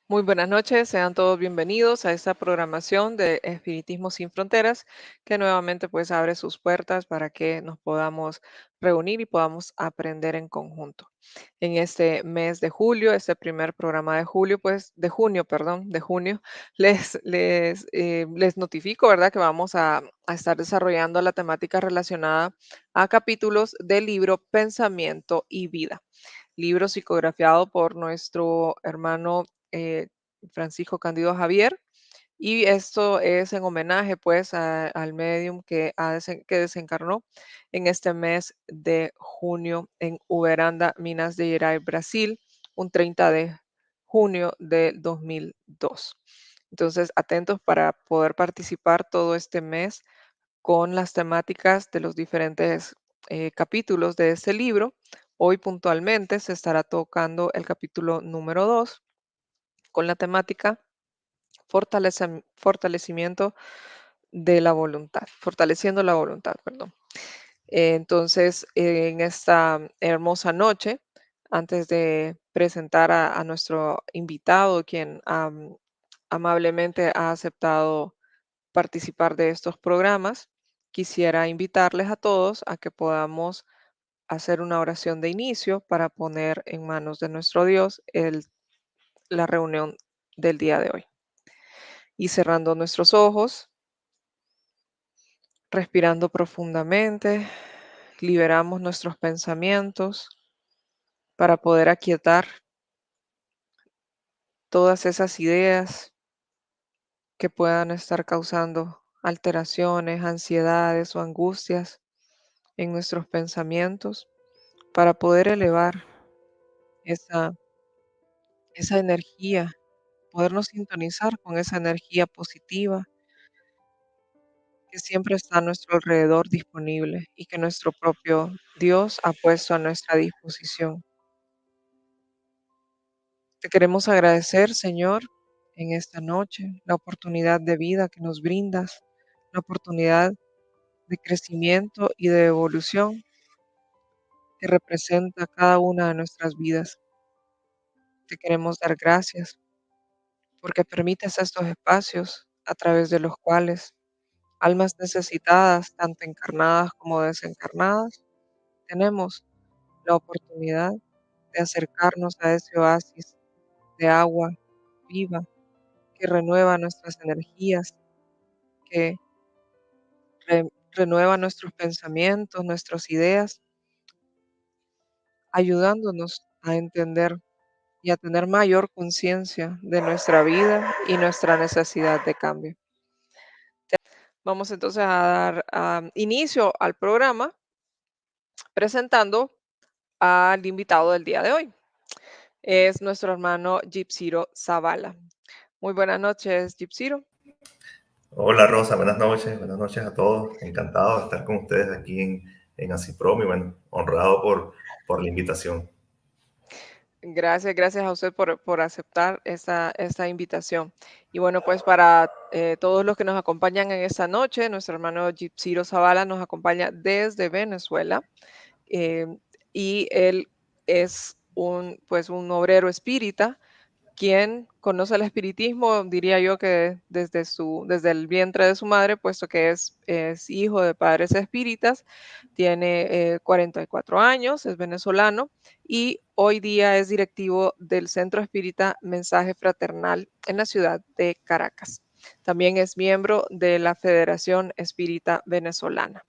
Muy buenas noches, sean todos bienvenidos a esta programación de Espiritismo sin Fronteras, que nuevamente pues abre sus puertas para que nos podamos reunir y podamos aprender en conjunto. En este mes de julio, este primer programa de julio, pues de junio, perdón, de junio, les notifico, ¿verdad? Que vamos a estar desarrollando la temática relacionada a capítulos del libro Pensamiento y Vida, libro psicografiado por nuestro hermano eh, Francisco Candido Javier. Y esto es en homenaje pues al medium que desencarnó en este mes de junio en Uberanda, Minas Gerais, Brasil, un 30 de junio del 2002. Entonces, atentos para poder participar todo este mes con las temáticas de los diferentes capítulos de este libro. Hoy puntualmente se estará tocando el capítulo número 2 con la temática fortalecimiento de la voluntad, fortaleciendo la voluntad, perdón. Entonces, en esta hermosa noche, antes de presentar a nuestro invitado, quien amablemente ha aceptado participar de estos programas, quisiera invitarles a todos a que podamos hacer una oración de inicio para poner en manos de nuestro Dios la reunión del día de hoy. Y cerrando nuestros ojos, respirando profundamente, liberamos nuestros pensamientos para poder aquietar todas esas ideas que puedan estar causando alteraciones, ansiedades o angustias en nuestros pensamientos, para poder elevar esa, esa energía, podernos sintonizar con esa energía positiva que siempre está a nuestro alrededor disponible y que nuestro propio Dios ha puesto a nuestra disposición. Te queremos agradecer, Señor, en esta noche, la oportunidad de vida que nos brindas, la oportunidad de crecimiento y de evolución que representa cada una de nuestras vidas. Te queremos dar gracias porque permites estos espacios a través de los cuales almas necesitadas, tanto encarnadas como desencarnadas, tenemos la oportunidad de acercarnos a ese oasis de agua viva que renueva nuestras energías, que renueva nuestros pensamientos, nuestras ideas, ayudándonos a entender y a tener mayor conciencia de nuestra vida y nuestra necesidad de cambio. Vamos entonces a dar inicio al programa presentando al invitado del día de hoy. Es nuestro hermano Gipsiro Zavala. Muy buenas noches, Gipsiro. Hola Rosa, buenas noches a todos. Encantado de estar con ustedes aquí en Asiprom y bueno, honrado por la invitación. Gracias a usted por aceptar esta invitación. Y bueno, pues para todos los que nos acompañan en esta noche, nuestro hermano Gipsiro Zavala nos acompaña desde Venezuela, eh, y él es pues un obrero espírita quien conoce el espiritismo, diría yo que desde el vientre de su madre, puesto que es hijo de padres espíritas, tiene 44 años, es venezolano y hoy día es directivo del Centro Espírita Mensaje Fraternal en la ciudad de Caracas. También es miembro de la Federación Espírita Venezolana.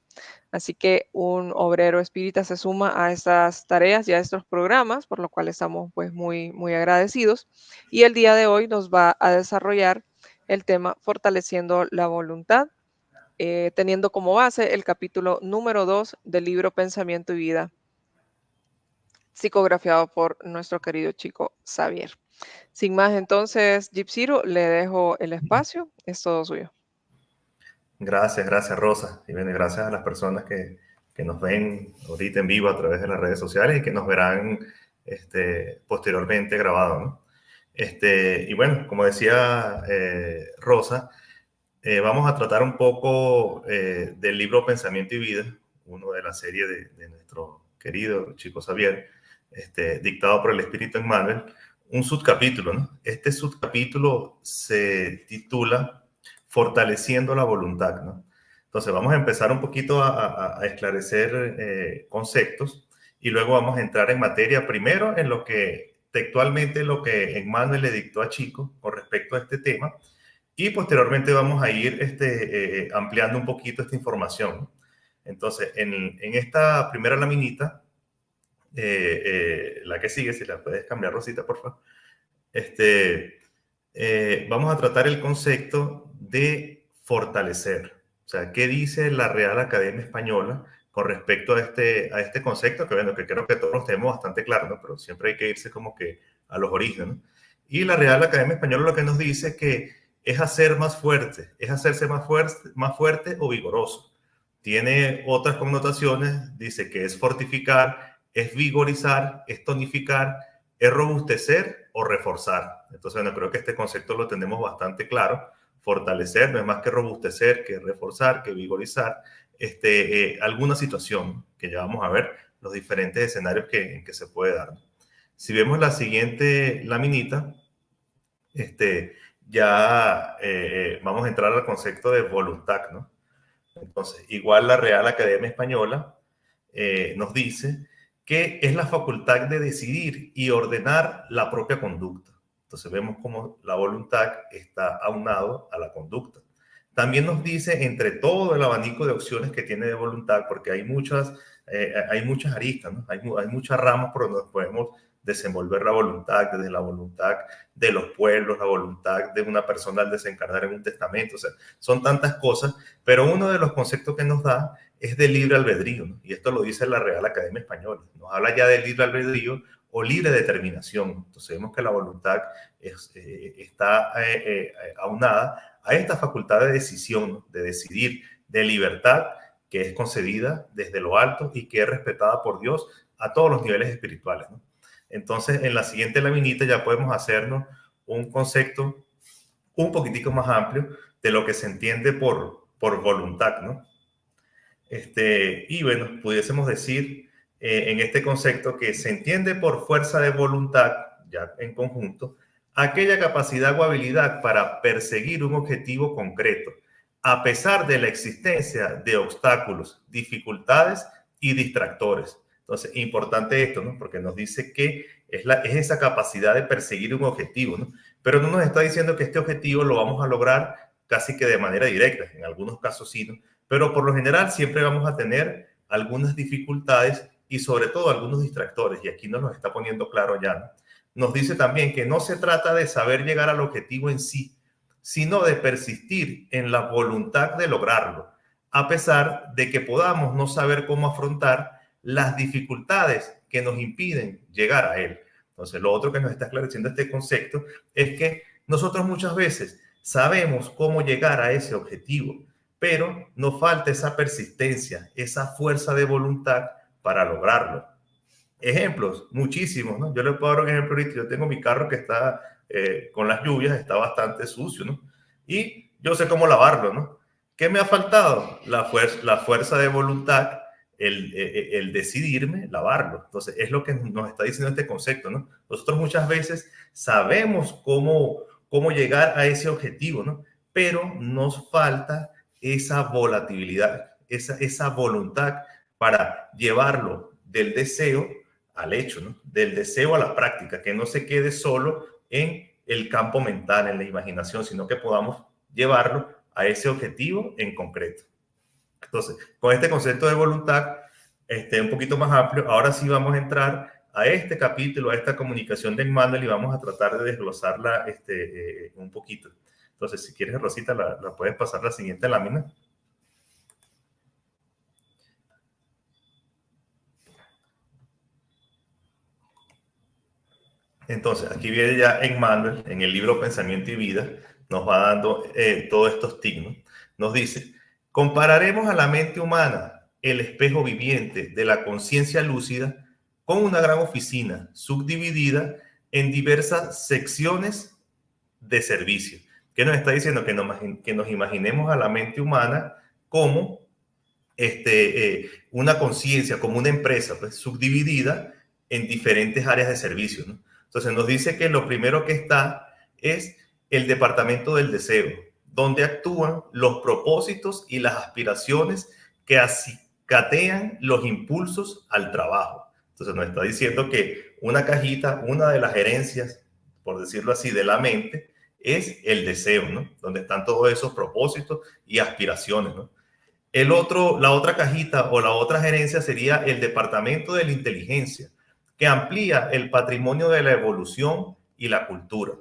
Así que un obrero espírita se suma a estas tareas y a estos programas, por lo cual estamos pues muy agradecidos. Y el día de hoy nos va a desarrollar el tema fortaleciendo la voluntad, teniendo como base el capítulo número 2 del libro Pensamiento y Vida, psicografiado por nuestro querido chico Xavier. Sin más, entonces, Gipsiro, le dejo el espacio, es todo suyo. Gracias Rosa. Y bueno, gracias a las personas que nos ven ahorita en vivo a través de las redes sociales y que nos verán posteriormente grabado, ¿no? Y bueno, como decía Rosa, vamos a tratar un poco del libro Pensamiento y Vida, uno de la serie de nuestro querido chico Xavier, dictado por el Espíritu Emmanuel, un subcapítulo, ¿no? Este subcapítulo se titula Fortaleciendo la voluntad, ¿no? Entonces vamos a empezar un poquito a esclarecer conceptos y luego vamos a entrar en materia primero en lo que textualmente lo que Emmanuel le dictó a Chico con respecto a este tema y posteriormente vamos a ir ampliando un poquito esta información, ¿no? Entonces, en esta primera laminita, la que sigue, si la puedes cambiar, Rosita, por favor. Vamos a tratar el concepto de fortalecer. O sea, ¿qué dice la Real Academia Española con respecto a este concepto? Que bueno, que creo que todos los tenemos bastante claro, ¿no? Pero siempre hay que irse como que a los orígenes, ¿no? Y la Real Academia Española lo que nos dice que es hacer más fuerte, es hacerse más fuerte o vigoroso. Tiene otras connotaciones, dice que es fortificar, es vigorizar, es tonificar, es robustecer o reforzar. Entonces, bueno, creo que este concepto lo tenemos bastante claro. Fortalecer no es más que robustecer, que reforzar, que vigorizar alguna situación que ya vamos a ver los diferentes escenarios en que se puede dar. Si vemos la siguiente laminita, ya vamos a entrar al concepto de voluntad, ¿no? Entonces, igual la Real Academia Española nos dice que es la facultad de decidir y ordenar la propia conducta. Entonces vemos cómo la voluntad está aunado a la conducta. También nos dice entre todo el abanico de opciones que tiene de voluntad, porque hay muchas aristas, ¿no? Hay muchas ramas por donde podemos desenvolver la voluntad, desde la voluntad de los pueblos, la voluntad de una persona al desencarnar en un testamento. O sea, son tantas cosas, pero uno de los conceptos que nos da es de libre albedrío, ¿no? Y esto lo dice la Real Academia Española. Nos habla ya de libre albedrío o libre determinación. Entonces vemos que la voluntad está aunada a esta facultad de decisión, ¿no? De decidir, de libertad, que es concedida desde lo alto y que es respetada por Dios a todos los niveles espirituales, ¿no? Entonces, en la siguiente laminita ya podemos hacernos un concepto un poquitico más amplio de lo que se entiende por voluntad, ¿no? Y bueno, pudiésemos decir en este concepto que se entiende por fuerza de voluntad, ya en conjunto, aquella capacidad o habilidad para perseguir un objetivo concreto, a pesar de la existencia de obstáculos, dificultades y distractores. Entonces, importante esto, ¿no? Porque nos dice que es esa capacidad de perseguir un objetivo, ¿no? Pero no nos está diciendo que este objetivo lo vamos a lograr casi que de manera directa, en algunos casos sí, ¿no? Pero por lo general siempre vamos a tener algunas dificultades y sobre todo algunos distractores, y aquí nos lo está poniendo claro ya, ¿no? Nos dice también que no se trata de saber llegar al objetivo en sí, sino de persistir en la voluntad de lograrlo, a pesar de que podamos no saber cómo afrontar las dificultades que nos impiden llegar a él. Entonces, lo otro que nos está esclareciendo este concepto es que nosotros muchas veces sabemos cómo llegar a ese objetivo, pero nos falta esa persistencia, esa fuerza de voluntad para lograrlo. Ejemplos, muchísimos, ¿no? Yo le puedo dar un ejemplo ahorita. Yo tengo mi carro que está con las lluvias, está bastante sucio, ¿no? Y yo sé cómo lavarlo, ¿no? ¿Qué me ha faltado? La fuerza de voluntad, el decidirme lavarlo. Entonces, es lo que nos está diciendo este concepto, ¿no? Nosotros muchas veces sabemos cómo llegar a ese objetivo, ¿no? Pero nos falta esa volatilidad, esa voluntad para llevarlo del deseo al hecho, ¿no? Del deseo a la práctica, que no se quede solo en el campo mental, en la imaginación, sino que podamos llevarlo a ese objetivo en concreto. Entonces, con este concepto de voluntad, un poquito más amplio, ahora sí vamos a entrar a este capítulo, a esta comunicación de Emmanuel y vamos a tratar de desglosarla un poquito. Entonces, si quieres, Rosita, la puedes pasar la siguiente lámina. Entonces, aquí viene ya Emmanuel, en el libro Pensamiento y Vida, nos va dando todos estos signos. Nos dice, compararemos a la mente humana, el espejo viviente de la conciencia lúcida, con una gran oficina subdividida en diversas secciones de servicio. ¿Qué nos está diciendo? Que nos imaginemos a la mente humana como una conciencia, como una empresa pues, subdividida en diferentes áreas de servicio, ¿no? Entonces nos dice que lo primero que está es el departamento del deseo, donde actúan los propósitos y las aspiraciones que acicatean los impulsos al trabajo. Entonces nos está diciendo que una cajita, una de las herencias, por decirlo así, de la mente, es el deseo, ¿no? Donde están todos esos propósitos y aspiraciones, ¿no? La otra cajita o la otra gerencia sería el departamento de la inteligencia, que amplía el patrimonio de la evolución y la cultura.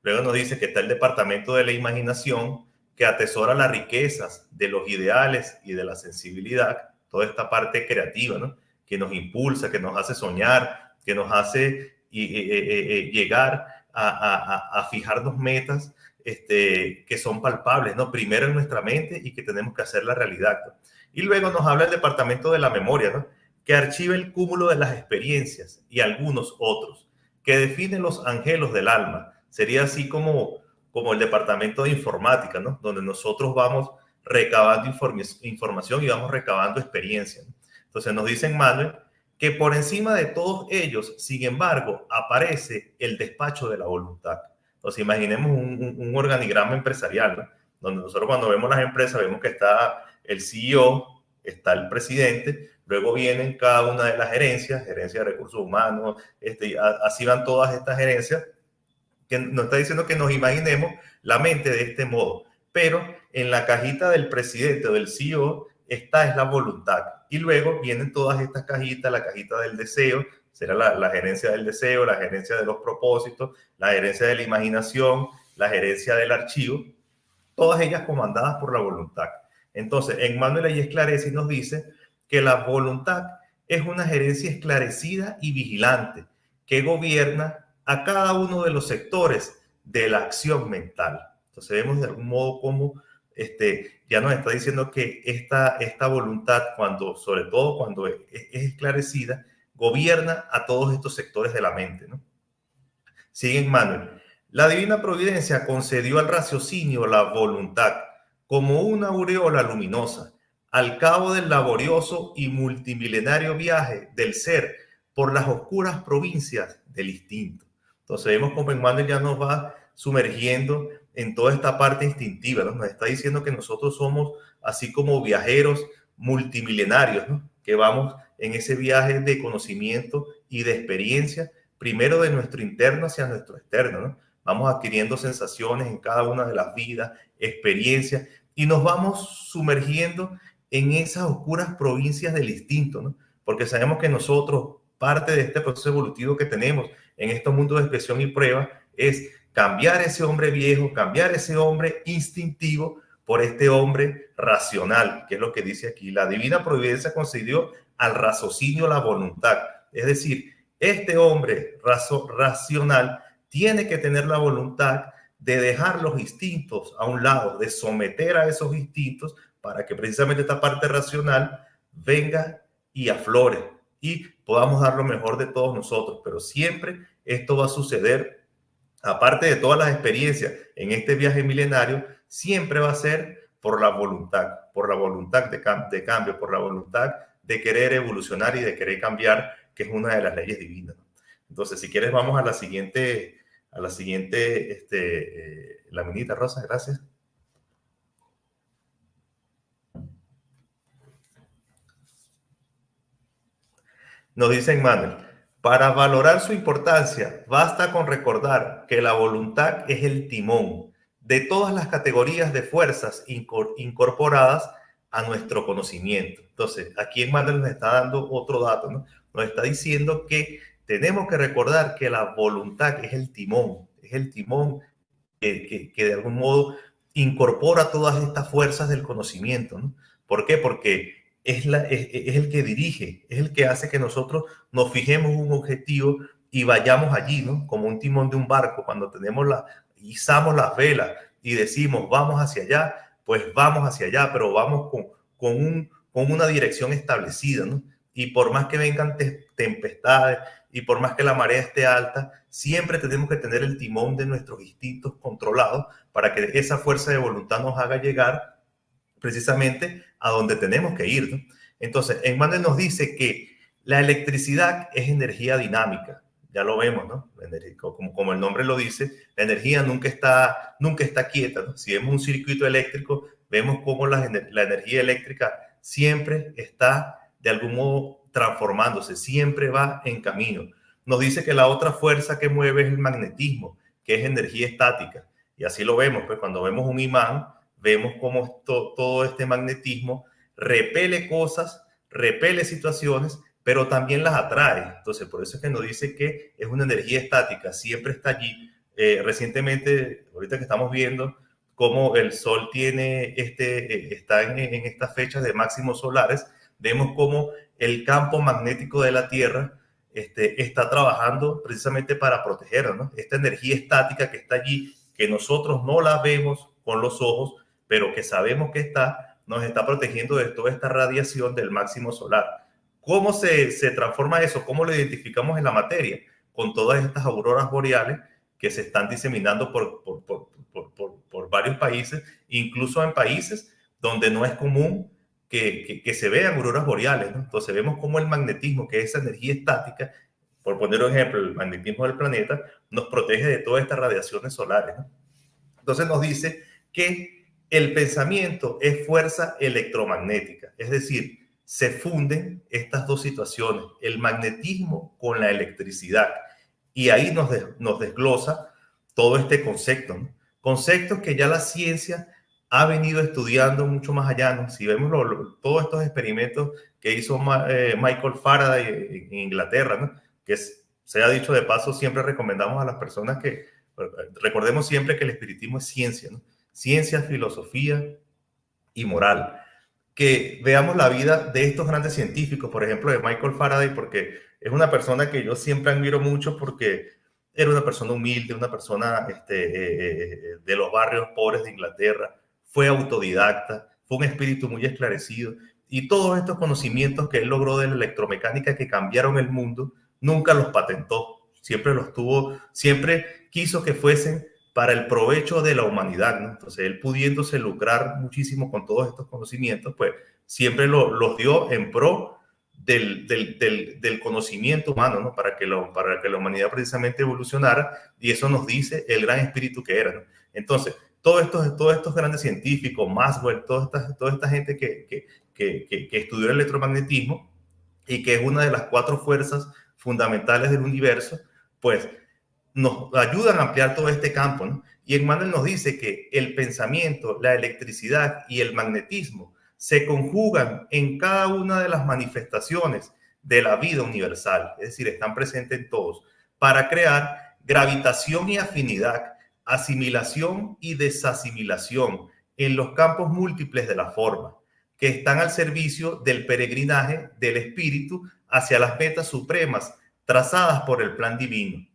Luego nos dice que está el departamento de la imaginación, que atesora las riquezas de los ideales y de la sensibilidad, toda esta parte creativa, ¿no? Que nos impulsa, que nos hace soñar, que nos hace llegar a fijarnos metas que son palpables, ¿no? Primero en nuestra mente y que tenemos que hacer la realidad, ¿no? Y luego nos habla el departamento de la memoria, ¿no? Que archiva el cúmulo de las experiencias y algunos otros, que define los anhelos del alma. Sería así como el departamento de informática, ¿no? Donde nosotros vamos recabando información y vamos recabando experiencia, ¿no? Entonces nos dicen, Manuel, que por encima de todos ellos, sin embargo, aparece el despacho de la voluntad. Entonces imaginemos un organigrama empresarial, ¿no? Donde nosotros cuando vemos las empresas vemos que está el CEO, está el presidente, luego vienen cada una de las gerencias, gerencia de recursos humanos, así van todas estas gerencias, que nos está diciendo que nos imaginemos la mente de este modo, pero en la cajita del presidente o del CEO esta es la voluntad, y luego vienen todas estas cajitas, la cajita del deseo, será la gerencia del deseo, la gerencia de los propósitos, la gerencia de la imaginación, la gerencia del archivo, todas ellas comandadas por la voluntad. Entonces, Emmanuel ahí esclarece y nos dice que la voluntad es una gerencia esclarecida y vigilante que gobierna a cada uno de los sectores de la acción mental. Entonces vemos de algún modo cómo ya nos está diciendo que esta voluntad, sobre todo cuando es esclarecida, gobierna a todos estos sectores de la mente, ¿no? Sigue Emmanuel. La divina providencia concedió al raciocinio la voluntad como una aureola luminosa al cabo del laborioso y multimilenario viaje del ser por las oscuras provincias del instinto. Entonces vemos cómo Emmanuel ya nos va sumergiendo en toda esta parte instintiva, ¿no? Nos está diciendo que nosotros somos así como viajeros multimilenarios, ¿no? Que vamos en ese viaje de conocimiento y de experiencia, primero de nuestro interno hacia nuestro externo, ¿no? Vamos adquiriendo sensaciones en cada una de las vidas, experiencias, y nos vamos sumergiendo en esas oscuras provincias del instinto, ¿no? Porque sabemos que nosotros, parte de este proceso evolutivo que tenemos en estos mundos de expresión y prueba, es cambiar ese hombre viejo, cambiar ese hombre instintivo por este hombre racional, que es lo que dice aquí. La divina providencia concedió al raciocinio la voluntad. Es decir, este hombre racional tiene que tener la voluntad de dejar los instintos a un lado, de someter a esos instintos para que precisamente esta parte racional venga y aflore y podamos dar lo mejor de todos nosotros. Pero siempre esto va a suceder, aparte de todas las experiencias en este viaje milenario, siempre va a ser por la voluntad de cambio, por la voluntad de querer evolucionar y de querer cambiar, que es una de las leyes divinas. Entonces, si quieres, vamos a la siguiente, laminita, Rosa, gracias. Nos dice Emmanuel, para valorar su importancia, basta con recordar que la voluntad es el timón de todas las categorías de fuerzas incorporadas a nuestro conocimiento. Entonces, aquí Emmanuel nos está dando otro dato, ¿no? Nos está diciendo que tenemos que recordar que la voluntad es el timón que de algún modo incorpora todas estas fuerzas del conocimiento, ¿no? ¿Por qué? Porque es el que dirige, es el que hace que nosotros nos fijemos un objetivo y vayamos allí, ¿no? Como un timón de un barco, cuando izamos las velas y decimos vamos hacia allá, pues vamos hacia allá, pero vamos con una dirección establecida, ¿no? Y por más que vengan tempestades y por más que la marea esté alta, siempre tenemos que tener el timón de nuestros instintos controlados para que esa fuerza de voluntad nos haga llegar precisamente a donde tenemos que ir, ¿no? Entonces, Emmanuel nos dice que la electricidad es energía dinámica, ya lo vemos, ¿no? Como el nombre lo dice, la energía nunca está quieta, ¿no? Si vemos un circuito eléctrico, vemos cómo la energía eléctrica siempre está de algún modo transformándose, siempre va en camino. Nos dice que la otra fuerza que mueve es el magnetismo, que es energía estática. Y así lo vemos, pues cuando vemos un imán, vemos cómo todo este magnetismo repele cosas, repele situaciones, pero también las atrae. Entonces, por eso es que nos dice que es una energía estática, siempre está allí. Recientemente, ahorita que estamos viendo cómo el Sol está en estas fechas de máximos solares, vemos cómo el campo magnético de la Tierra está trabajando precisamente para protegernos, ¿no? Esta energía estática que está allí, que nosotros no la vemos con los ojos, pero que sabemos que nos está protegiendo de toda esta radiación del máximo solar. ¿Cómo se transforma eso? ¿Cómo lo identificamos en la materia? Con todas estas auroras boreales que se están diseminando por varios países, incluso en países donde no es común que se vean auroras boreales, ¿no? Entonces vemos cómo el magnetismo, que es esa energía estática, por poner un ejemplo, el magnetismo del planeta, nos protege de todas estas radiaciones solares, ¿no? Entonces nos dice que el pensamiento es fuerza electromagnética, es decir, se funden estas dos situaciones, el magnetismo con la electricidad, y ahí nos desglosa todo este concepto, ¿no? Conceptos que ya la ciencia ha venido estudiando mucho más allá, ¿no? Si vemos todos estos experimentos que hizo Michael Faraday en Inglaterra, ¿no? Se ha dicho de paso, siempre recomendamos a las personas que recordemos siempre que el espiritismo es ciencia, ¿no? Ciencia, filosofía y moral. Que veamos la vida de estos grandes científicos, por ejemplo, de Michael Faraday, porque es una persona que yo siempre admiro mucho porque era una persona humilde, una persona de los barrios pobres de Inglaterra, fue autodidacta, fue un espíritu muy esclarecido, y todos estos conocimientos que él logró de la electromecánica que cambiaron el mundo, nunca los patentó, siempre los tuvo, siempre quiso que fuesen para el provecho de la humanidad, ¿no? Entonces, él pudiéndose lucrar muchísimo con todos estos conocimientos, pues siempre los dio en pro del conocimiento humano, ¿no? Para que la humanidad precisamente evolucionara, y eso nos dice el gran espíritu que era, ¿no? Entonces, todos estos grandes científicos, Maxwell, toda esta gente que estudió el electromagnetismo y que es una de las 4 fuerzas fundamentales del universo, pues nos ayudan a ampliar todo este campo, ¿no? Y Emmanuel nos dice que el pensamiento, la electricidad y el magnetismo se conjugan en cada una de las manifestaciones de la vida universal, es decir, están presentes en todos, para crear gravitación y afinidad, asimilación y desasimilación en los campos múltiples de la forma, que están al servicio del peregrinaje del espíritu hacia las metas supremas trazadas por el plan divino.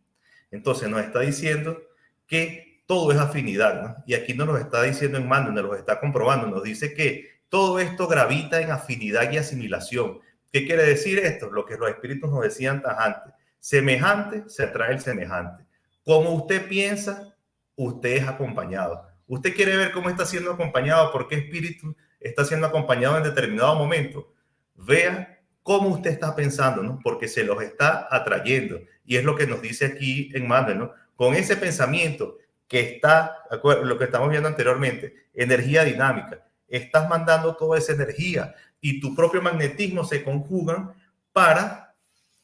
Entonces nos está diciendo que todo es afinidad, ¿no? Y aquí nos lo está diciendo en mano, nos lo está comprobando, nos dice que todo esto gravita en afinidad y asimilación. ¿Qué quiere decir esto? Lo que los espíritus nos decían antes. Semejante se atrae el semejante. Como usted piensa, usted es acompañado. Usted quiere ver cómo está siendo acompañado, por qué espíritu está siendo acompañado en determinado momento. Vea cómo usted está pensando, ¿no? Porque se los está atrayendo. Y es lo que nos dice aquí en Manuel, ¿no? Con ese pensamiento que está, lo que estamos viendo anteriormente, energía dinámica, estás mandando toda esa energía y tu propio magnetismo se conjugan para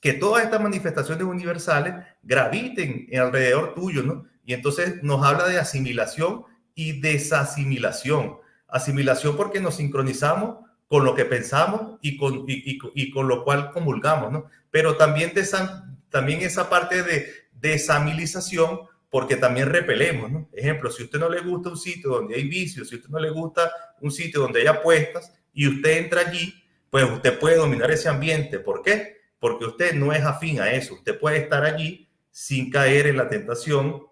que todas estas manifestaciones universales graviten alrededor tuyo, ¿no? Y entonces nos habla de asimilación y desasimilación. Asimilación porque nos sincronizamos con lo que pensamos y con lo cual comulgamos, ¿no? Pero también esa parte de desamilización, porque también repelemos, ¿no? Ejemplo, si a usted no le gusta un sitio donde hay vicios, si a usted no le gusta un sitio donde hay apuestas y usted entra allí, pues usted puede dominar ese ambiente. ¿Por qué? Porque usted no es afín a eso. Usted puede estar allí sin caer en la tentación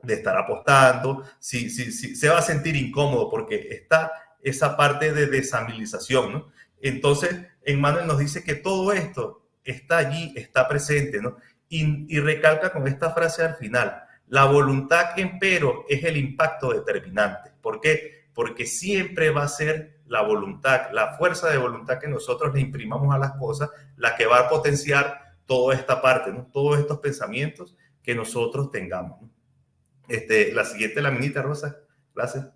de estar apostando, se va a sentir incómodo porque está esa parte de desamilización, ¿no? Entonces, Emmanuel nos dice que todo esto está allí, está presente, ¿no? Y recalca con esta frase al final: la voluntad, empero, es el impacto determinante. ¿Por qué? Porque siempre va a ser la voluntad, la fuerza de voluntad que nosotros le imprimamos a las cosas, la que va a potenciar toda esta parte, ¿no? Todos estos pensamientos que nosotros tengamos, ¿no? La siguiente laminita, Rosa. Gracias.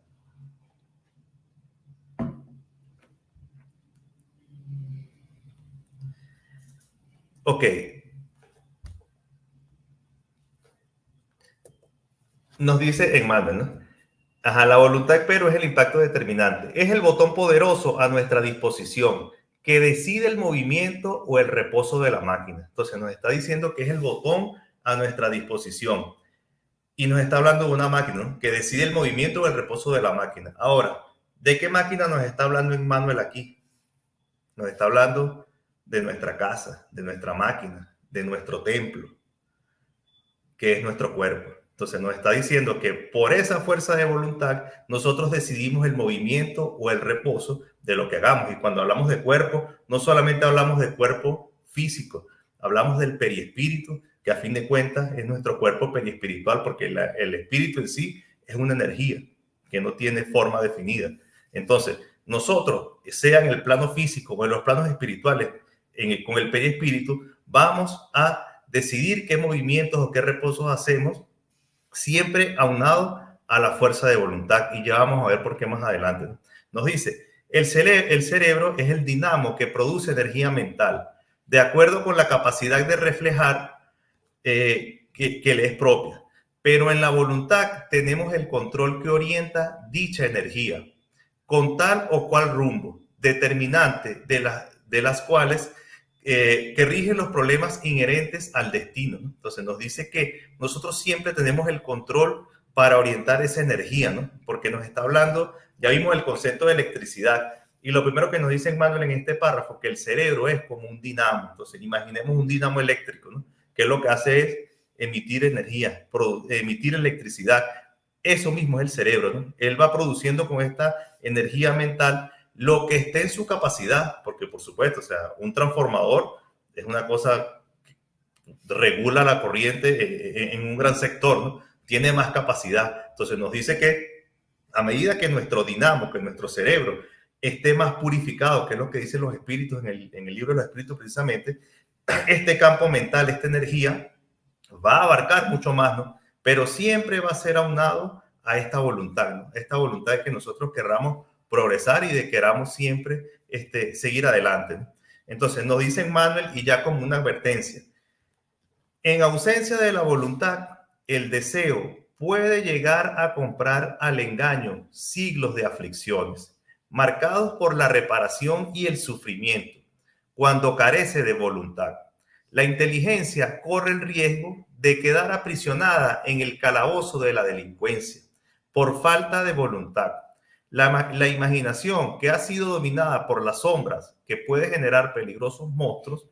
Ok. Nos dice Emmanuel, ¿no? Ajá, la voluntad, pero es el impacto determinante. Es el botón poderoso a nuestra disposición que decide el movimiento o el reposo de la máquina. Entonces nos está diciendo que es el botón a nuestra disposición. Y nos está hablando de una máquina, ¿no? Que decide el movimiento o el reposo de la máquina. Ahora, ¿de qué máquina nos está hablando Emmanuel aquí? Nos está hablando de nuestra casa, de nuestra máquina, de nuestro templo, que es nuestro cuerpo. Entonces nos está diciendo que por esa fuerza de voluntad nosotros decidimos el movimiento o el reposo de lo que hagamos. Y cuando hablamos de cuerpo, no solamente hablamos de cuerpo físico, hablamos del periespíritu, que a fin de cuentas es nuestro cuerpo periespiritual, porque el espíritu en sí es una energía que no tiene forma definida. Entonces, nosotros, sea en el plano físico o en los planos espirituales, con el periespíritu, vamos a decidir qué movimientos o qué reposos hacemos, siempre aunado a la fuerza de voluntad. Y ya vamos a ver por qué más adelante, ¿no? Nos dice, el cerebro es el dinamo que produce energía mental, de acuerdo con la capacidad de reflejar que le es propia. Pero en la voluntad tenemos el control que orienta dicha energía, con tal o cual rumbo, determinante de las cuales que rigen los problemas inherentes al destino, ¿no? Entonces nos dice que nosotros siempre tenemos el control para orientar esa energía, ¿no? Porque nos está hablando, ya vimos el concepto de electricidad, y lo primero que nos dice Manuel en este párrafo, que el cerebro es como un dinamo. Entonces imaginemos un dinamo eléctrico, ¿no? Que lo que hace es emitir energía, emitir electricidad. Eso mismo es el cerebro, ¿no? Él va produciendo con esta energía mental lo que esté en su capacidad, porque por supuesto, o sea, un transformador es una cosa que regula la corriente en un gran sector, ¿no? Tiene más capacidad. Entonces nos dice que a medida que nuestro dinamo, que nuestro cerebro esté más purificado, que es lo que dicen los espíritus en el libro de los espíritus precisamente, este campo mental, esta energía, va a abarcar mucho más, ¿no? Pero siempre va a ser aunado a esta voluntad, ¿no? Esta voluntad de que nosotros querramos progresar y de queramos siempre seguir adelante, ¿no? Entonces nos dice Manuel, y ya como una advertencia, en ausencia de la voluntad, el deseo puede llegar a comprar al engaño siglos de aflicciones, marcados por la reparación y el sufrimiento, cuando carece de voluntad. La inteligencia corre el riesgo de quedar aprisionada en el calabozo de la delincuencia por falta de voluntad. La imaginación, que ha sido dominada por las sombras que puede generar peligrosos monstruos,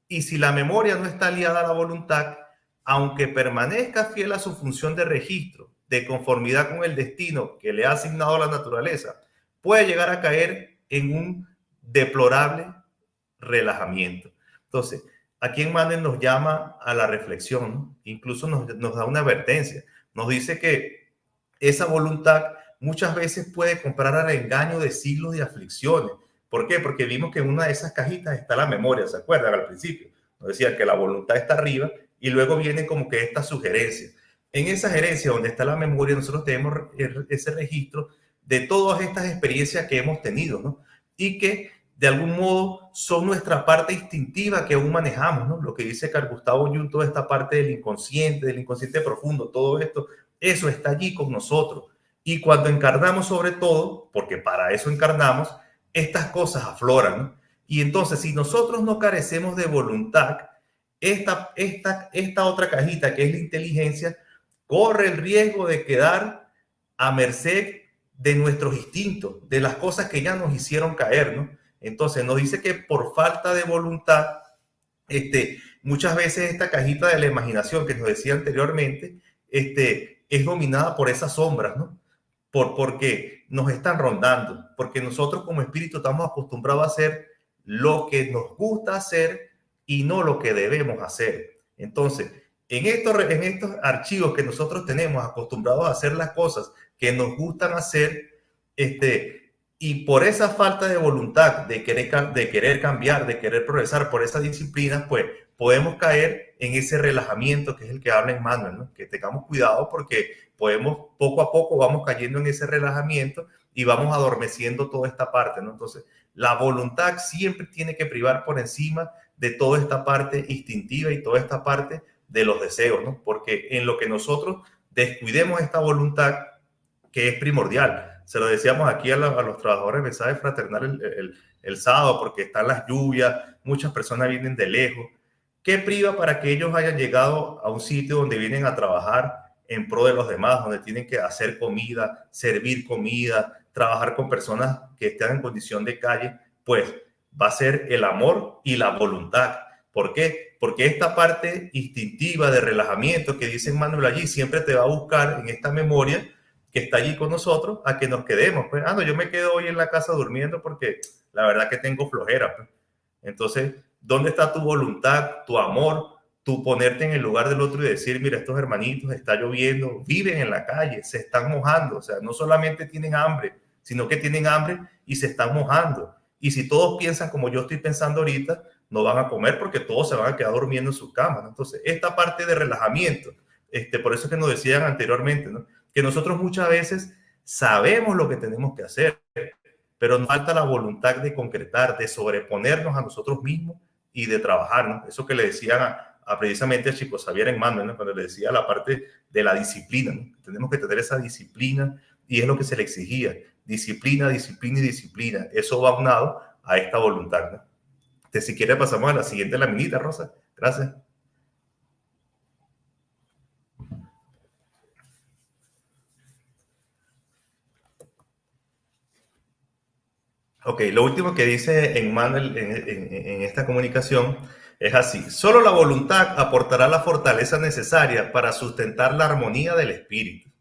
y si la memoria no está aliada a la voluntad, aunque permanezca fiel a su función de registro, de conformidad con el destino que le ha asignado la naturaleza, puede llegar a caer en un deplorable relajamiento. Entonces, aquí Emmanuel nos llama a la reflexión, ¿no? Incluso nos da una advertencia. Nos dice que esa voluntad muchas veces puede comprar al engaño de siglos de aflicciones. ¿Por qué? Porque vimos que en una de esas cajitas está la memoria, ¿se acuerdan al principio? Nos decían que la voluntad está arriba y luego viene como que esta sugerencia. En esa gerencia donde está la memoria, nosotros tenemos ese registro de todas estas experiencias que hemos tenido, ¿no? Y que de algún modo son nuestra parte instintiva que aún manejamos, ¿no? Lo que dice Carl Gustavo Jung, toda esta parte del inconsciente profundo, todo esto, eso está allí con nosotros. Y cuando encarnamos sobre todo, porque para eso encarnamos, estas cosas afloran, ¿no? Y entonces, si nosotros no carecemos de voluntad, esta otra cajita que es la inteligencia, corre el riesgo de quedar a merced de nuestros instintos, de las cosas que ya nos hicieron caer, ¿no? Entonces nos dice que por falta de voluntad, muchas veces esta cajita de la imaginación que nos decía anteriormente, es dominada por esas sombras, ¿no? Porque nos están rondando, porque nosotros como espíritu estamos acostumbrados a hacer lo que nos gusta hacer y no lo que debemos hacer. Entonces, en estos archivos que nosotros tenemos acostumbrados a hacer las cosas que nos gustan hacer, y por esa falta de voluntad de querer cambiar, de querer progresar, por esa disciplina, pues podemos caer en ese relajamiento que es el que habla Emmanuel, ¿no? Que tengamos cuidado porque podemos, poco a poco vamos cayendo en ese relajamiento y vamos adormeciendo toda esta parte, ¿no? Entonces, la voluntad siempre tiene que privar por encima de toda esta parte instintiva y toda esta parte de los deseos, ¿no? Porque en lo que nosotros descuidemos esta voluntad, que es primordial, se lo decíamos aquí a los trabajadores de mensaje fraternal el sábado, porque están las lluvias, muchas personas vienen de lejos. ¿Qué priva para que ellos hayan llegado a un sitio donde vienen a trabajar en pro de los demás, donde tienen que hacer comida, servir comida, trabajar con personas que están en condición de calle? Pues va a ser el amor y la voluntad. ¿Por qué? Porque esta parte instintiva de relajamiento que dice Manuel allí siempre te va a buscar en esta memoria que está allí con nosotros a que nos quedemos. Pues, no, yo me quedo hoy en la casa durmiendo porque la verdad que tengo flojera. Pues. Entonces, ¿dónde está tu voluntad, tu amor, tu ponerte en el lugar del otro y decir, mira, estos hermanitos, está lloviendo, viven en la calle, se están mojando? O sea, no solamente tienen hambre, sino que tienen hambre y se están mojando. Y si todos piensan como yo estoy pensando ahorita, no van a comer porque todos se van a quedar durmiendo en sus camas, ¿no? Entonces, esta parte de relajamiento, por eso es que nos decían anteriormente, ¿no? Que nosotros muchas veces sabemos lo que tenemos que hacer, pero nos falta la voluntad de concretar, de sobreponernos a nosotros mismos y de trabajar, ¿no? Eso que le decían precisamente a Chico Xavier en Manuel, ¿no? Cuando le decía la parte de la disciplina, ¿no? Tenemos que tener esa disciplina y es lo que se le exigía. Disciplina, disciplina y disciplina. Eso va unado a esta voluntad, ¿no? Si quiere pasamos a la siguiente laminita, Rosa. Gracias. Ok, lo último que dice Emmanuel en esta comunicación es así: solo la voluntad aportará la fortaleza necesaria para sustentar la armonía del espíritu.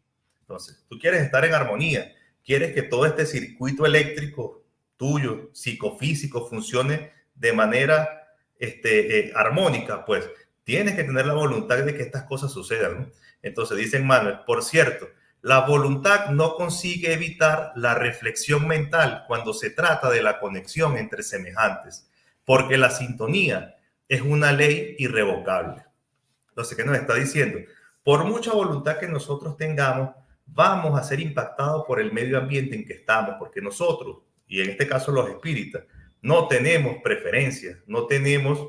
Entonces, tú quieres estar en armonía, quieres que todo este circuito eléctrico tuyo, psicofísico, funcione de manera armónica, pues tienes que tener la voluntad de que estas cosas sucedan, ¿no? Entonces, dice Emmanuel, por cierto, la voluntad no consigue evitar la reflexión mental cuando se trata de la conexión entre semejantes, porque la sintonía es una ley irrevocable. Entonces, ¿qué nos está diciendo? Por mucha voluntad que nosotros tengamos, vamos a ser impactados por el medio ambiente en que estamos, porque nosotros, y en este caso los espíritas, no tenemos preferencias, no tenemos,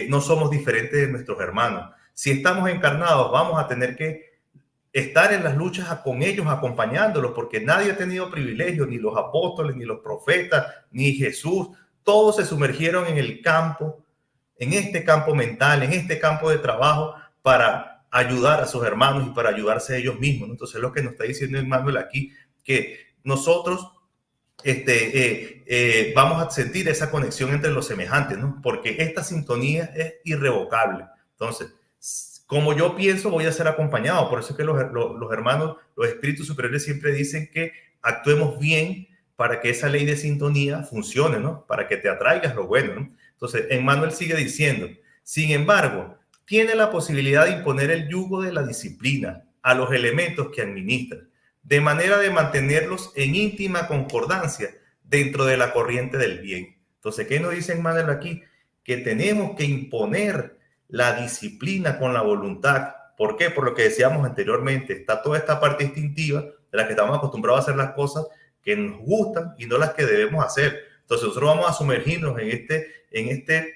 no somos diferentes de nuestros hermanos. Si estamos encarnados, vamos a tener que estar en las luchas con ellos, acompañándolos, porque nadie ha tenido privilegio, ni los apóstoles, ni los profetas, ni Jesús. Todos se sumergieron en el campo, en este campo mental, en este campo de trabajo, para ayudar a sus hermanos y para ayudarse a ellos mismos. Entonces, lo que nos está diciendo Emmanuel aquí, que nosotros vamos a sentir esa conexión entre los semejantes, ¿no? Porque esta sintonía es irrevocable. Entonces, como yo pienso, voy a ser acompañado. Por eso es que los hermanos, los espíritus superiores siempre dicen que actuemos bien para que esa ley de sintonía funcione, ¿no? Para que te atraigas lo bueno, ¿no? Entonces, Emmanuel sigue diciendo, sin embargo, tiene la posibilidad de imponer el yugo de la disciplina a los elementos que administran, de manera de mantenerlos en íntima concordancia dentro de la corriente del bien. Entonces, ¿qué nos dice Emmanuel aquí? Que tenemos que imponer la disciplina con la voluntad. ¿Por qué? Por lo que decíamos anteriormente, está toda esta parte instintiva de la que estamos acostumbrados a hacer las cosas que nos gustan y no las que debemos hacer. Entonces nosotros vamos a sumergirnos en este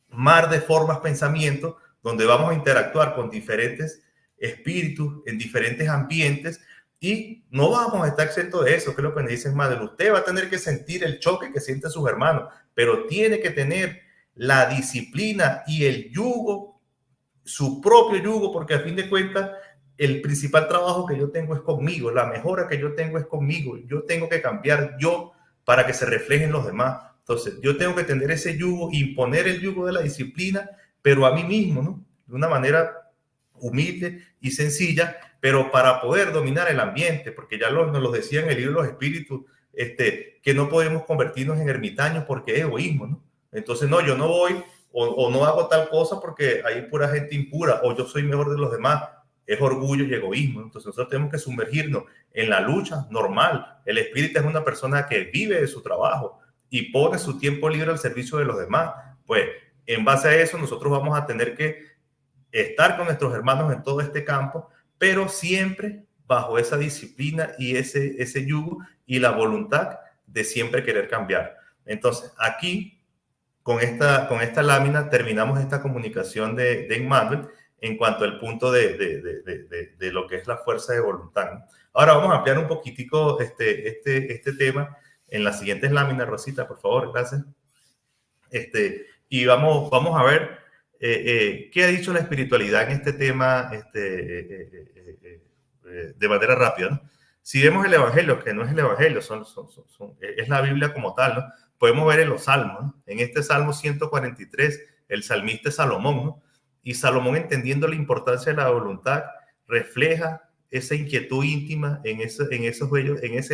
mar de formas, pensamientos, donde vamos a interactuar con diferentes espíritus en diferentes ambientes y no vamos a estar exentos de eso, que es lo que me dicen madre. Usted va a tener que sentir el choque que sienten sus hermanos, pero tiene que tener la disciplina y el yugo, su propio yugo, porque a fin de cuentas el principal trabajo que yo tengo es conmigo, la mejora que yo tengo es conmigo, yo tengo que cambiar yo para que se reflejen los demás. Entonces yo tengo que tener ese yugo, imponer el yugo de la disciplina, pero a mí mismo, ¿no? De una manera humilde y sencilla, pero para poder dominar el ambiente, porque ya nos lo decía en el libro de los espíritus, que no podemos convertirnos en ermitaños porque es egoísmo, ¿no? Entonces, no, yo no voy o no hago tal cosa porque hay pura gente impura o yo soy mejor de los demás. Es orgullo y egoísmo. Entonces, nosotros tenemos que sumergirnos en la lucha normal. El espírita es una persona que vive de su trabajo y pone su tiempo libre al servicio de los demás. Pues En base a eso, nosotros vamos a tener que estar con nuestros hermanos en todo este campo, pero siempre bajo esa disciplina y ese yugo y la voluntad de siempre querer cambiar. Entonces, aquí, con esta lámina, terminamos esta comunicación de Emmanuel en cuanto al punto de lo que es la fuerza de voluntad, ¿no? Ahora vamos a ampliar un poquitico este tema en las siguientes láminas. Rosita, por favor, gracias. Y vamos a ver qué ha dicho la espiritualidad en este tema de manera rápida, ¿no? Si vemos el Evangelio, que no es el Evangelio, es la Biblia como tal, ¿no? Podemos ver en los Salmos, ¿no? En este Salmo 143, el salmista es Salomón, ¿no? Y Salomón, entendiendo la importancia de la voluntad, refleja esa inquietud íntima en ese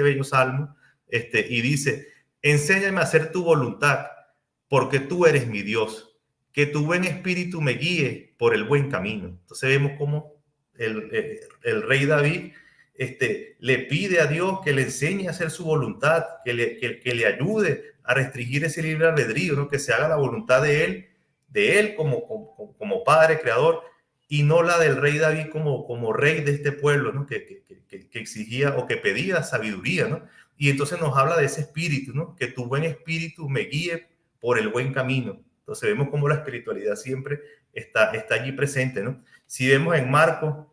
bello salmo, y dice: enséñame a hacer tu voluntad, porque tú eres mi Dios, que tu buen espíritu me guíe por el buen camino. Entonces vemos cómo el rey David le pide a Dios que le enseñe a hacer su voluntad, que le ayude a restringir ese libre albedrío, ¿no? Que se haga la voluntad de él como padre, creador, y no la del rey David como rey de este pueblo, ¿no? Que exigía o que pedía sabiduría, ¿no? Y entonces nos habla de ese espíritu, ¿no? Que tu buen espíritu me guíe por el buen camino. Entonces vemos cómo la espiritualidad siempre está allí presente, ¿no? Si vemos en Marcos,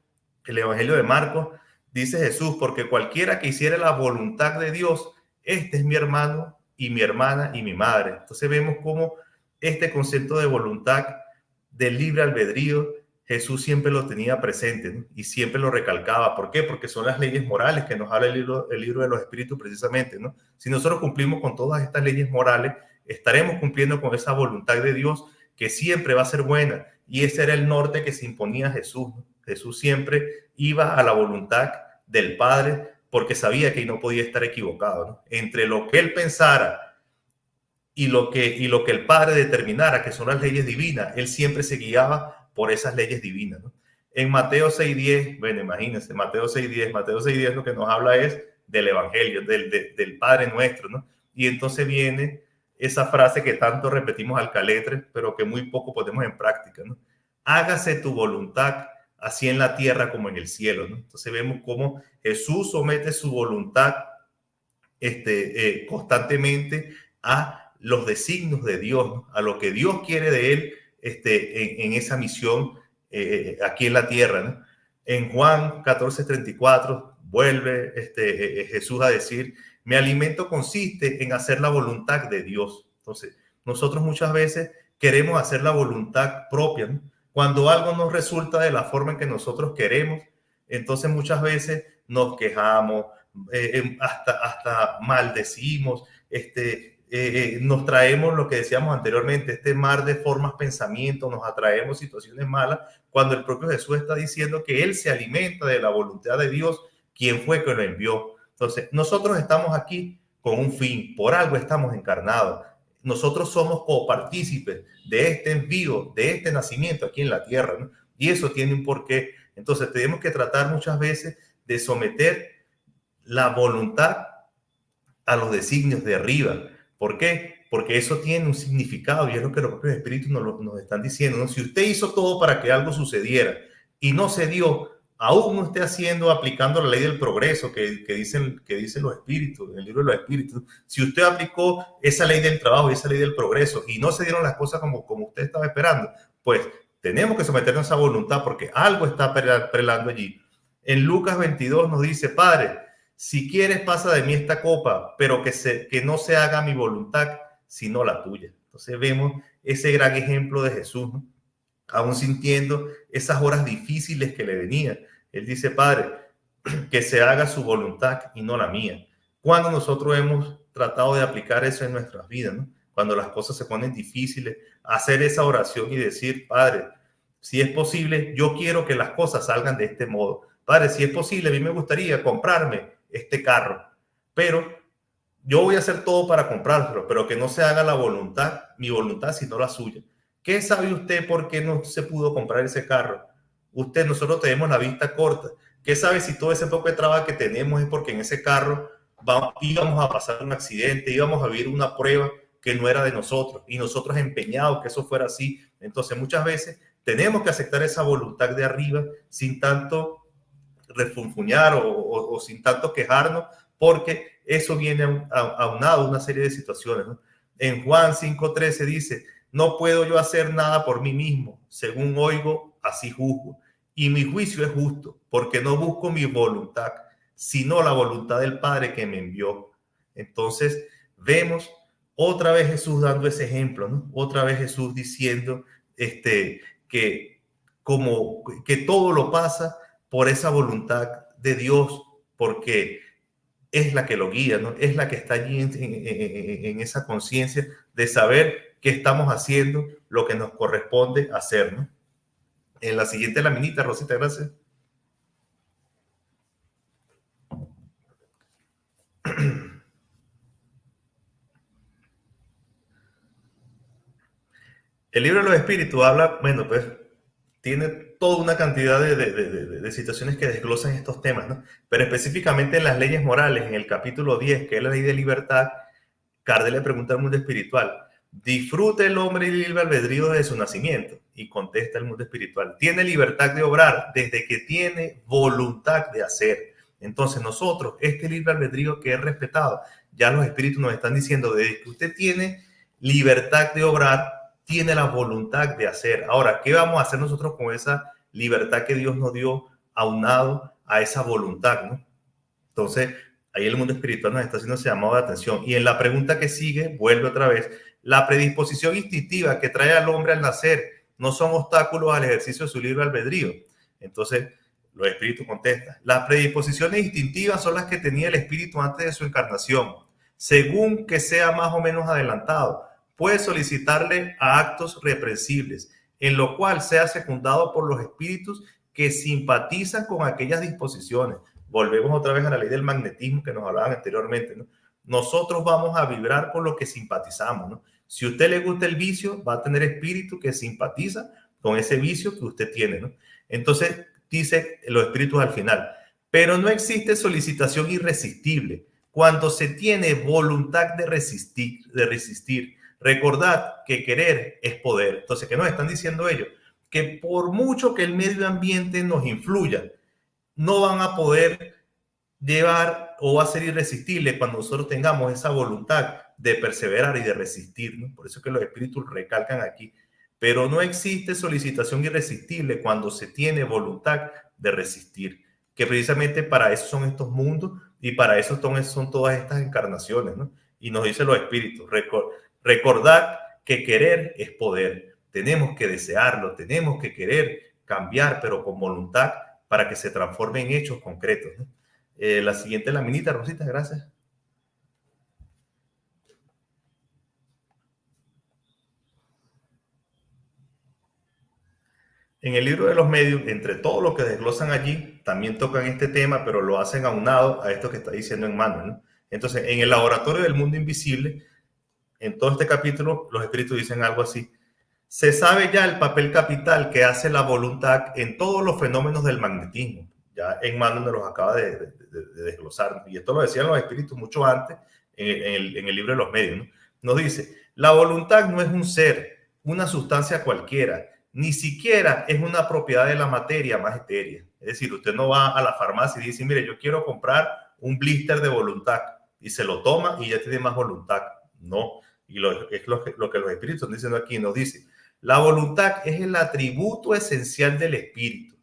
el Evangelio de Marcos, dice Jesús: porque cualquiera que hiciera la voluntad de Dios, este es mi hermano y mi hermana y mi madre. Entonces vemos cómo este concepto de voluntad, del libre albedrío, Jesús siempre lo tenía presente, ¿no? Y siempre lo recalcaba. ¿Por qué? Porque son las leyes morales que nos habla el libro de los Espíritus precisamente, ¿no? Si nosotros cumplimos con todas estas leyes morales, estaremos cumpliendo con esa voluntad de Dios, que siempre va a ser buena. Y ese era el norte que se imponía a Jesús, ¿no? Jesús siempre iba a la voluntad del Padre porque sabía que no podía estar equivocado, ¿no? Entre lo que él pensara y lo que el Padre determinara, que son las leyes divinas, él siempre se guiaba por esas leyes divinas, ¿no? En Mateo 6:10, bueno, imagínense, Mateo 6:10 lo que nos habla es del Evangelio, del Padre nuestro, ¿no? Y entonces viene esa frase que tanto repetimos al caletre, pero que muy poco ponemos en práctica, ¿no? Hágase tu voluntad, así en la tierra como en el cielo, ¿no? Entonces vemos cómo Jesús somete su voluntad constantemente a los designios de Dios, ¿no? A lo que Dios quiere de él en esa misión aquí en la tierra, ¿no? En Juan 14:34 vuelve Jesús a decir: mi alimento consiste en hacer la voluntad de Dios. Entonces, nosotros muchas veces queremos hacer la voluntad propia, ¿no? Cuando algo no resulta de la forma en que nosotros queremos, entonces muchas veces nos quejamos, hasta maldecimos, nos traemos lo que decíamos anteriormente, este mar de formas, pensamientos, nos atraemos situaciones malas, cuando el propio Jesús está diciendo que él se alimenta de la voluntad de Dios, quien fue que lo envió. Entonces, nosotros estamos aquí con un fin, por algo estamos encarnados. Nosotros somos copartícipes de este envío, de este nacimiento aquí en la tierra, ¿no? Y eso tiene un porqué. Entonces, tenemos que tratar muchas veces de someter la voluntad a los designios de arriba. ¿Por qué? Porque eso tiene un significado y es lo que los propios espíritus nos están diciendo, ¿no? Si usted hizo todo para que algo sucediera y no se dio, aún no esté aplicando la ley del progreso que dicen los espíritus, en el libro de los espíritus. Si usted aplicó esa ley del trabajo y esa ley del progreso y no se dieron las cosas como usted estaba esperando, pues tenemos que someternos a esa voluntad porque algo está prelando allí. En Lucas 22 nos dice: Padre, si quieres pasa de mí esta copa, pero que no se haga mi voluntad, sino la tuya. Entonces vemos ese gran ejemplo de Jesús, ¿no? Aún sintiendo esas horas difíciles que le venían. Él dice: Padre, que se haga su voluntad y no la mía. Cuando nosotros hemos tratado de aplicar eso en nuestras vidas, ¿no? Cuando las cosas se ponen difíciles, hacer esa oración y decir: Padre, si es posible, yo quiero que las cosas salgan de este modo. Padre, si es posible, a mí me gustaría comprarme este carro, pero yo voy a hacer todo para comprarlo, pero que no se haga mi voluntad, sino la suya. ¿Qué sabe usted por qué no se pudo comprar ese carro? Nosotros tenemos la vista corta. ¿Qué sabe si todo ese poco de trabajo que tenemos es porque en ese carro íbamos a pasar un accidente, íbamos a vivir una prueba que no era de nosotros y nosotros empeñados que eso fuera así. Entonces muchas veces tenemos que aceptar esa voluntad de arriba sin tanto refunfuñar o sin tanto quejarnos, porque eso viene aunado a una serie de situaciones, ¿no? En Juan 5:13 dice, no puedo yo hacer nada por mí mismo, según oigo, así juzgo. Y mi juicio es justo, porque no busco mi voluntad, sino la voluntad del Padre que me envió. Entonces, vemos otra vez Jesús dando ese ejemplo, ¿no? Otra vez Jesús diciendo que como que todo lo pasa por esa voluntad de Dios, porque es la que lo guía, ¿no? Es la que está allí en esa conciencia de saber que estamos haciendo lo que nos corresponde hacer, ¿no? En la siguiente laminita, Rosita, gracias. El libro de los espíritus habla, bueno, pues tiene toda una cantidad de situaciones que desglosan estos temas, ¿no? Pero específicamente en las leyes morales, en el capítulo 10, que es la ley de libertad, Kardec le pregunta al mundo espiritual, ¿disfruta el hombre el libre albedrío desde su nacimiento? Y contesta el mundo espiritual, tiene libertad de obrar desde que tiene voluntad de hacer. Entonces nosotros, este libre albedrío que es respetado, ya los espíritus nos están diciendo, desde que usted tiene libertad de obrar, tiene la voluntad de hacer. Ahora, ¿qué vamos a hacer nosotros con esa libertad que Dios nos dio aunado a esa voluntad, ¿no? Entonces, ahí el mundo espiritual nos está haciendo ese llamado de atención. Y en la pregunta que sigue, vuelve otra vez, la predisposición instintiva que trae al hombre al nacer no son obstáculos al ejercicio de su libre albedrío. Entonces, los espíritus contestan, las predisposiciones instintivas son las que tenía el espíritu antes de su encarnación, según que sea más o menos adelantado. Puede solicitarle a actos reprensibles, en lo cual sea secundado por los espíritus que simpatizan con aquellas disposiciones. Volvemos otra vez a la ley del magnetismo que nos hablaban anteriormente, ¿no? Nosotros vamos a vibrar por lo que simpatizamos, ¿no? Si a usted le gusta el vicio, va a tener espíritu que simpatiza con ese vicio que usted tiene, ¿no? Entonces, dice los espíritus al final, pero no existe solicitación irresistible cuando se tiene voluntad de resistir. Recordad que querer es poder. Entonces, ¿qué nos están diciendo ellos? Que por mucho que el medio ambiente nos influya, no van a poder llevar o va a ser irresistible cuando nosotros tengamos esa voluntad de perseverar y de resistir, ¿no? Por eso es que los espíritus recalcan aquí. Pero no existe solicitación irresistible cuando se tiene voluntad de resistir, que precisamente para eso son estos mundos y para eso son todas estas encarnaciones, ¿no? Y nos dicen los espíritus, recordad que querer es poder. Tenemos que desearlo, tenemos que querer cambiar, pero con voluntad para que se transforme en hechos concretos, ¿no? La siguiente laminita, Rosita, gracias. En el libro de los medios, entre todo lo que desglosan allí, también tocan este tema, pero lo hacen aunado a esto que está diciendo Emmanuel, ¿no? Entonces, en el laboratorio del mundo invisible, en todo este capítulo, los espíritus dicen algo así. Se sabe ya el papel capital que hace la voluntad en todos los fenómenos del magnetismo. Ya Emmanuel nos los acaba de desglosar. Y esto lo decían los espíritus mucho antes en el libro de los medios, ¿no? Nos dice, la voluntad no es un ser, una sustancia cualquiera, ni siquiera es una propiedad de la materia más etérea. Es decir, usted no va a la farmacia y dice, mire, yo quiero comprar un blister de voluntad y se lo toma y ya tiene más voluntad. No, y es lo que los espíritus están diciendo aquí, nos dice, la voluntad es el atributo esencial del espíritu.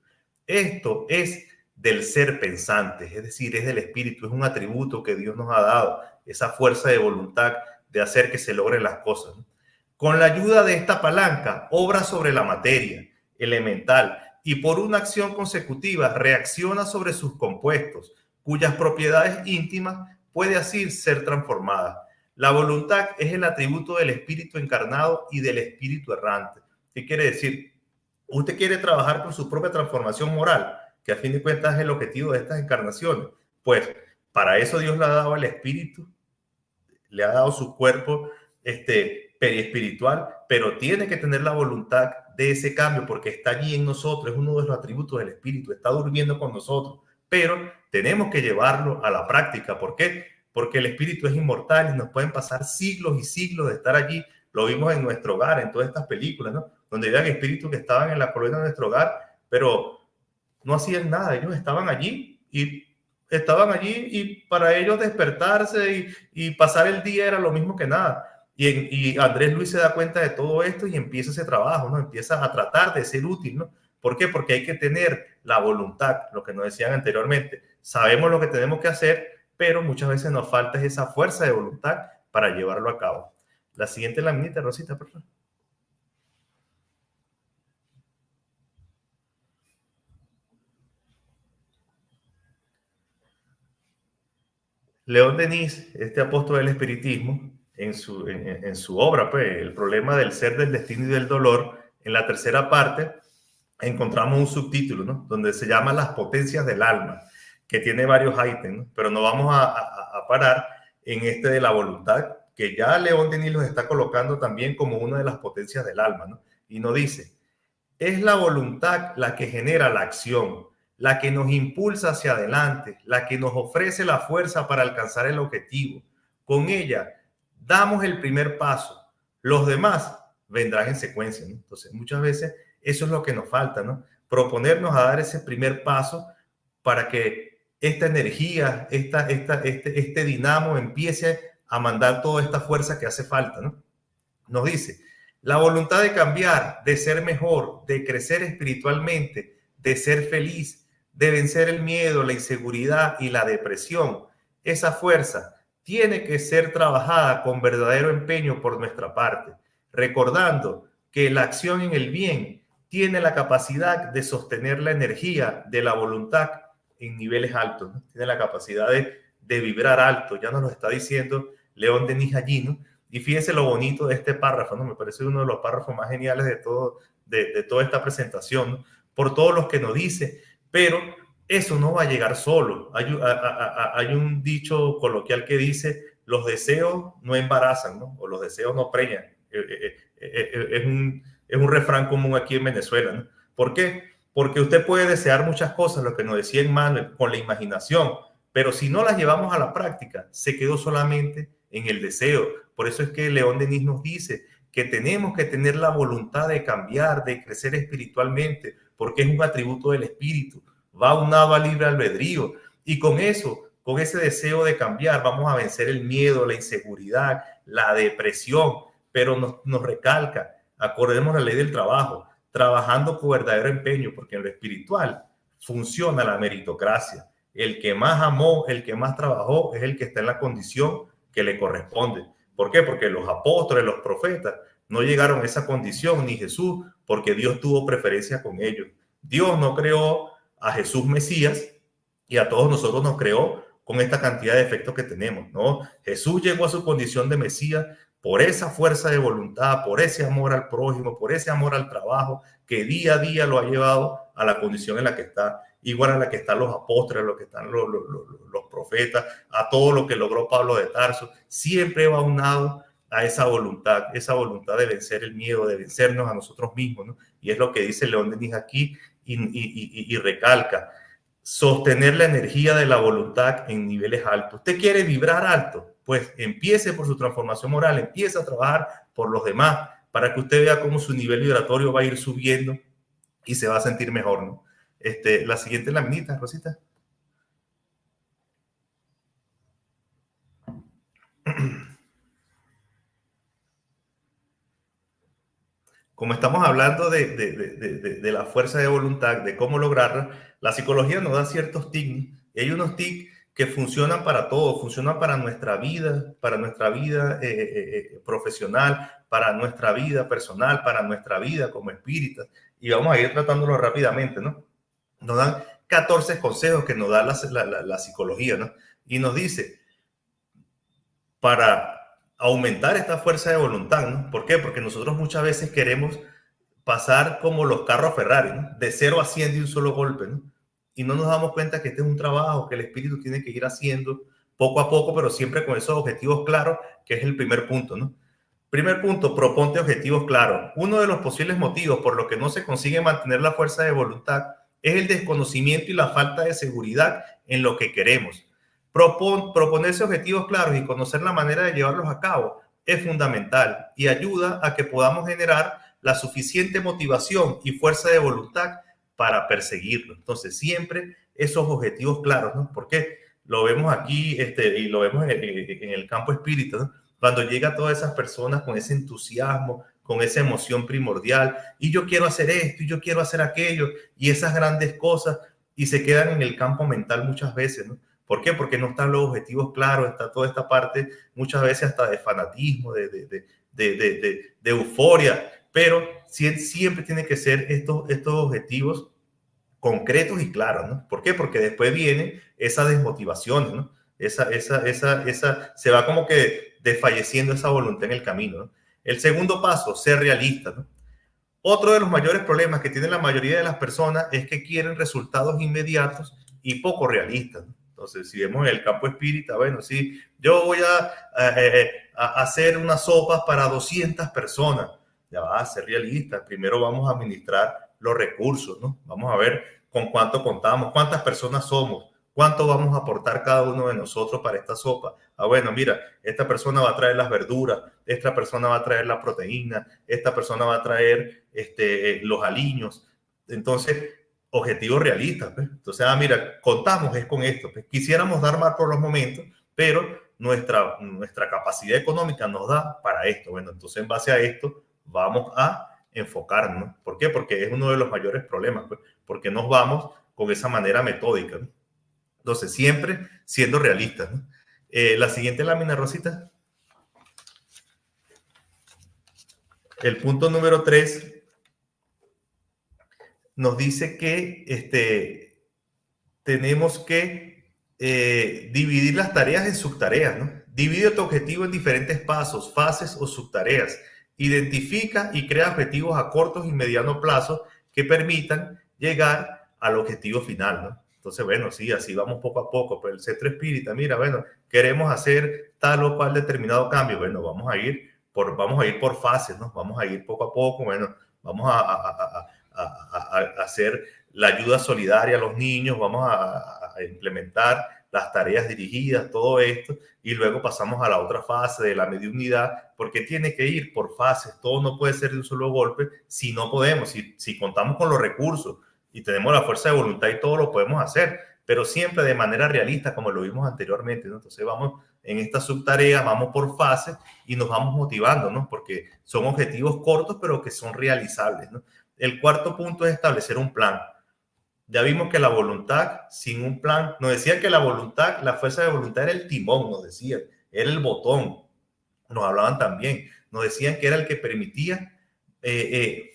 Esto es del ser pensante, es decir, es del espíritu, es un atributo que Dios nos ha dado, esa fuerza de voluntad de hacer que se logren las cosas, ¿no? Con la ayuda de esta palanca, obra sobre la materia elemental y por una acción consecutiva reacciona sobre sus compuestos, cuyas propiedades íntimas puede así ser transformada. La voluntad es el atributo del espíritu encarnado y del espíritu errante. ¿Qué quiere decir? Usted quiere trabajar por su propia transformación moral, que a fin de cuentas es el objetivo de estas encarnaciones. Pues para eso Dios le ha dado al espíritu, le ha dado su cuerpo periespiritual, pero tiene que tener la voluntad de ese cambio porque está allí en nosotros, es uno de los atributos del espíritu, está durmiendo con nosotros, pero tenemos que llevarlo a la práctica. ¿Por qué? Porque el espíritu es inmortal y nos pueden pasar siglos y siglos de estar allí. Lo vimos en nuestro hogar, en todas estas películas, ¿no? Donde había espíritus que estaban en la colonia de nuestro hogar, pero no hacían nada. Ellos estaban allí y para ellos despertarse y pasar el día era lo mismo que nada. Y Andrés Luis se da cuenta de todo esto y empieza ese trabajo, ¿no? Empieza a tratar de ser útil, ¿no? ¿Por qué? Porque hay que tener la voluntad, lo que nos decían anteriormente. Sabemos lo que tenemos que hacer, pero muchas veces nos falta esa fuerza de voluntad para llevarlo a cabo. La siguiente laminita, Rosita, por favor. León Denis, este apóstol del espiritismo, en su obra, pues, El problema del ser, del destino y del dolor, en la tercera parte, encontramos un subtítulo, ¿no? Donde se llama Las potencias del alma, que tiene varios ítems, ¿no? Pero no vamos a parar en este de la voluntad, que ya León Denis los está colocando también como una de las potencias del alma, ¿no? Y nos dice, es la voluntad la que genera la acción, la que nos impulsa hacia adelante, la que nos ofrece la fuerza para alcanzar el objetivo. Con ella damos el primer paso. Los demás vendrán en secuencia, ¿no? Entonces, muchas veces eso es lo que nos falta, ¿no? Proponernos a dar ese primer paso para que esta energía, este dinamo empiece a mandar toda esta fuerza que hace falta, ¿no? Nos dice, la voluntad de cambiar, de ser mejor, de crecer espiritualmente, de ser feliz, de vencer el miedo, la inseguridad y la depresión. Esa fuerza tiene que ser trabajada con verdadero empeño por nuestra parte, recordando que la acción en el bien tiene la capacidad de sostener la energía de la voluntad en niveles altos, ¿no? Tiene la capacidad de vibrar alto, ya nos lo está diciendo León Denis allí, ¿no? Y fíjense lo bonito de este párrafo, ¿no? Me parece uno de los párrafos más geniales de toda esta presentación, ¿no? Por todos los que nos dice, pero eso no va a llegar solo. Hay un dicho coloquial que dice, los deseos no embarazan, ¿no? O los deseos no preñan. Es un refrán común aquí en Venezuela, ¿no? ¿Por qué? Porque usted puede desear muchas cosas, lo que nos decía Emmanuel, con la imaginación, pero si no las llevamos a la práctica, se quedó solamente en el deseo. Por eso es que León Denis nos dice que tenemos que tener la voluntad de cambiar, de crecer espiritualmente, porque es un atributo del espíritu, va aunado al libre albedrío, y con eso, con ese deseo de cambiar, vamos a vencer el miedo, la inseguridad, la depresión, pero nos recalca, acordemos la ley del trabajo, trabajando con verdadero empeño, porque en lo espiritual funciona la meritocracia. El que más amó, el que más trabajó, es el que está en la condición que le corresponde. ¿Por qué? Porque los apóstoles, los profetas, no llegaron a esa condición, ni Jesús, porque Dios tuvo preferencia con ellos. Dios no creó a Jesús Mesías y a todos nosotros nos creó con esta cantidad de efectos que tenemos, ¿no? Jesús llegó a su condición de Mesías por esa fuerza de voluntad, por ese amor al prójimo, por ese amor al trabajo, que día a día lo ha llevado a la condición en la que está, igual a la que están los apóstoles, lo que están los profetas, a todo lo que logró Pablo de Tarso, siempre va aunado a esa voluntad de vencer el miedo, de vencernos a nosotros mismos, ¿no? Y es lo que dice León Denis aquí y recalca, sostener la energía de la voluntad en niveles altos. ¿Usted quiere vibrar alto? Pues empiece por su transformación moral, empiece a trabajar por los demás para que usted vea cómo su nivel vibratorio va a ir subiendo y se va a sentir mejor, ¿no? La siguiente laminita, Rosita. Como estamos hablando de la fuerza de voluntad, de cómo lograrla, la psicología nos da ciertos tics, y hay unos tics que funcionan para todo, funcionan para nuestra vida profesional, para nuestra vida personal, para nuestra vida como espíritas, y vamos a ir tratándolo rápidamente, ¿no? Nos dan 14 consejos que nos da la psicología, ¿no? Y nos dice, para aumentar esta fuerza de voluntad, ¿no? ¿Por qué? Porque nosotros muchas veces queremos pasar como los carros Ferrari, ¿no? De 0 a 100 de un solo golpe, ¿no? Y no nos damos cuenta que este es un trabajo que el espíritu tiene que ir haciendo poco a poco, pero siempre con esos objetivos claros, que es el primer punto, ¿no? Primer punto, proponte objetivos claros. Uno de los posibles motivos por los que no se consigue mantener la fuerza de voluntad es el desconocimiento y la falta de seguridad en lo que queremos. Proponerse objetivos claros y conocer la manera de llevarlos a cabo es fundamental y ayuda a que podamos generar la suficiente motivación y fuerza de voluntad para perseguirlo. Entonces, siempre esos objetivos claros, ¿no? Porque lo vemos aquí y lo vemos en el campo espírita, ¿no? Cuando llega a todas esas personas con ese entusiasmo, con esa emoción primordial, y yo quiero hacer esto, y yo quiero hacer aquello, y esas grandes cosas, y se quedan en el campo mental muchas veces, ¿no? ¿Por qué? Porque no están los objetivos claros, está toda esta parte muchas veces hasta de fanatismo, de euforia, pero siempre tiene que ser estos objetivos concretos y claros, ¿no? ¿Por qué? Porque después viene esa desmotivación, ¿no? Se va como que desfalleciendo esa voluntad en el camino, ¿no? El segundo paso, ser realista, ¿no? Otro de los mayores problemas que tiene la mayoría de las personas es que quieren resultados inmediatos y poco realistas, ¿no? Entonces, si vemos en el campo espírita, bueno, sí, yo voy a hacer unas sopas para 200 personas. Ya va a ser realista. Primero vamos a administrar los recursos, ¿no? Vamos a ver con cuánto contamos, cuántas personas somos, cuánto vamos a aportar cada uno de nosotros para esta sopa. Ah, bueno, mira, esta persona va a traer las verduras, esta persona va a traer la proteína, esta persona va a traer los aliños. Entonces, objetivos realistas, pues. Entonces, mira, contamos es con esto, pues. Quisiéramos dar más por los momentos, pero nuestra capacidad económica nos da para esto. Bueno, entonces en base a esto vamos a enfocarnos. ¿Por qué? Porque es uno de los mayores problemas, pues, porque nos vamos con esa manera metódica, ¿no? Entonces, siempre siendo realistas, ¿no? La siguiente lámina, Rosita. El punto número 3 nos dice que tenemos que dividir las tareas en subtareas, ¿no? Divide tu objetivo en diferentes pasos, fases o subtareas. Identifica y crea objetivos a cortos y mediano plazo que permitan llegar al objetivo final, ¿no? Entonces, bueno, sí, así vamos poco a poco. Pero el centro espírita, mira, bueno, queremos hacer tal o cual determinado cambio. Bueno, vamos a ir por fases, ¿no? Vamos a ir poco a poco. Bueno, vamos a hacer la ayuda solidaria a los niños, vamos a implementar las tareas dirigidas, todo esto, y luego pasamos a la otra fase de la mediunidad, porque tiene que ir por fases, todo no puede ser de un solo golpe, si no podemos, si contamos con los recursos y tenemos la fuerza de voluntad y todo lo podemos hacer, pero siempre de manera realista, como lo vimos anteriormente, ¿no? Entonces vamos en estas subtareas, vamos por fases y nos vamos motivando, ¿no? Porque son objetivos cortos, pero que son realizables, ¿no? El cuarto punto es establecer un plan. Ya vimos que la voluntad sin un plan, nos decían que la voluntad, la fuerza de voluntad era el timón, nos decían, era el botón. Nos hablaban también, nos decían que era el que permitía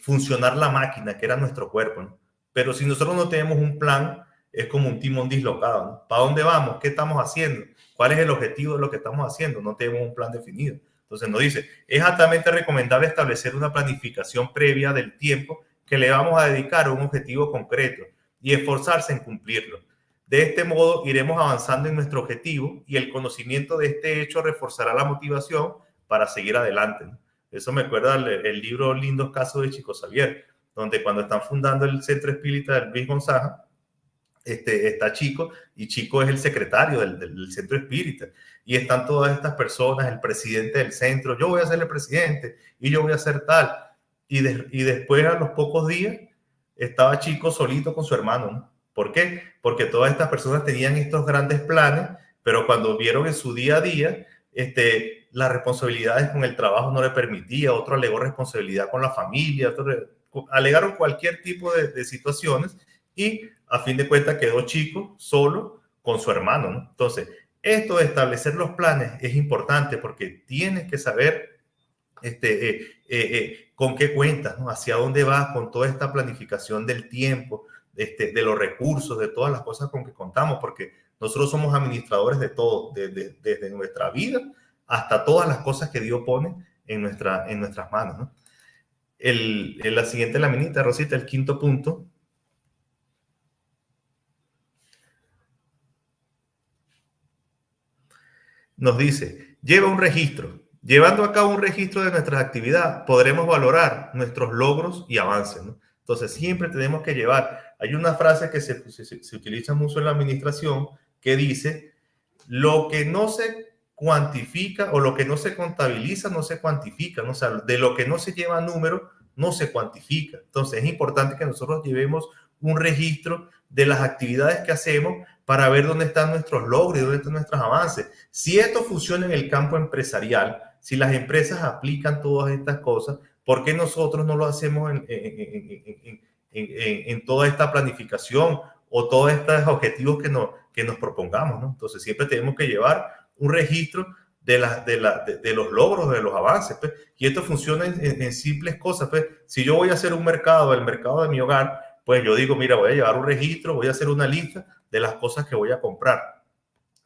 funcionar la máquina, que era nuestro cuerpo, ¿no? Pero si nosotros no tenemos un plan, es como un timón dislocado, ¿no? ¿Para dónde vamos? ¿Qué estamos haciendo? ¿Cuál es el objetivo de lo que estamos haciendo? No tenemos un plan definido. Entonces nos dice, es altamente recomendable establecer una planificación previa del tiempo que le vamos a dedicar a un objetivo concreto y esforzarse en cumplirlo. De este modo iremos avanzando en nuestro objetivo y el conocimiento de este hecho reforzará la motivación para seguir adelante, ¿no? Eso me acuerda el libro Lindos Casos de Chico Xavier, donde cuando están fundando el centro espírita del Luis Gonzaga, está Chico, y Chico es el secretario del centro espírita, y están todas estas personas, el presidente del centro, yo voy a ser el presidente, y yo voy a hacer tal, y después a los pocos días, estaba Chico solito con su hermano, ¿no? ¿Por qué? Porque todas estas personas tenían estos grandes planes, pero cuando vieron en su día a día, las responsabilidades con el trabajo no le permitía, otro alegó responsabilidad con la familia, alegaron cualquier tipo de situaciones y a fin de cuentas quedó Chico solo con su hermano, ¿no? Entonces, esto de establecer los planes es importante porque tienes que saber con qué cuentas, ¿no? Hacia dónde vas con toda esta planificación del tiempo, de los recursos, de todas las cosas con que contamos, porque nosotros somos administradores de todo, desde nuestra vida hasta todas las cosas que Dios pone en nuestras manos, ¿no? La siguiente laminita, Rosita, el quinto punto. Nos dice, lleva un registro. Llevando a cabo un registro de nuestras actividades, podremos valorar nuestros logros y avances, ¿no? Entonces, siempre tenemos que llevar. Hay una frase que se utiliza mucho en la administración que dice, lo que no se cuantifica o lo que no se contabiliza no se cuantifica, ¿no? O sea, de lo que no se lleva a número no se cuantifica. Entonces es importante que nosotros llevemos un registro de las actividades que hacemos para ver dónde están nuestros logros y dónde están nuestros avances. Si esto funciona en el campo empresarial, si las empresas aplican todas estas cosas, ¿por qué nosotros no lo hacemos en toda esta planificación o todos estos objetivos que nos propongamos, ¿no? Entonces siempre tenemos que llevar un registro de los logros, de los avances, pues. Y esto funciona en simples cosas, pues. Si yo voy a hacer un mercado, el mercado de mi hogar, pues yo digo, mira, voy a llevar un registro, voy a hacer una lista de las cosas que voy a comprar.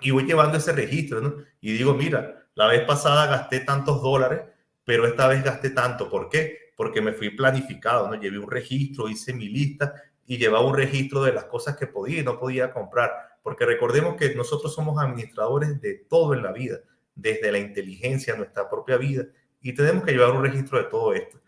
Y voy llevando ese registro, ¿no? Y digo, mira, la vez pasada gasté tantos dólares, pero esta vez gasté tanto. ¿Por qué? Porque me fui planificado, ¿no? Llevé un registro, hice mi lista y llevaba un registro de las cosas que podía y no podía comprar. Porque recordemos que nosotros somos administradores de todo en la vida, desde la inteligencia, nuestra propia vida, y tenemos que llevar un registro de todo esto.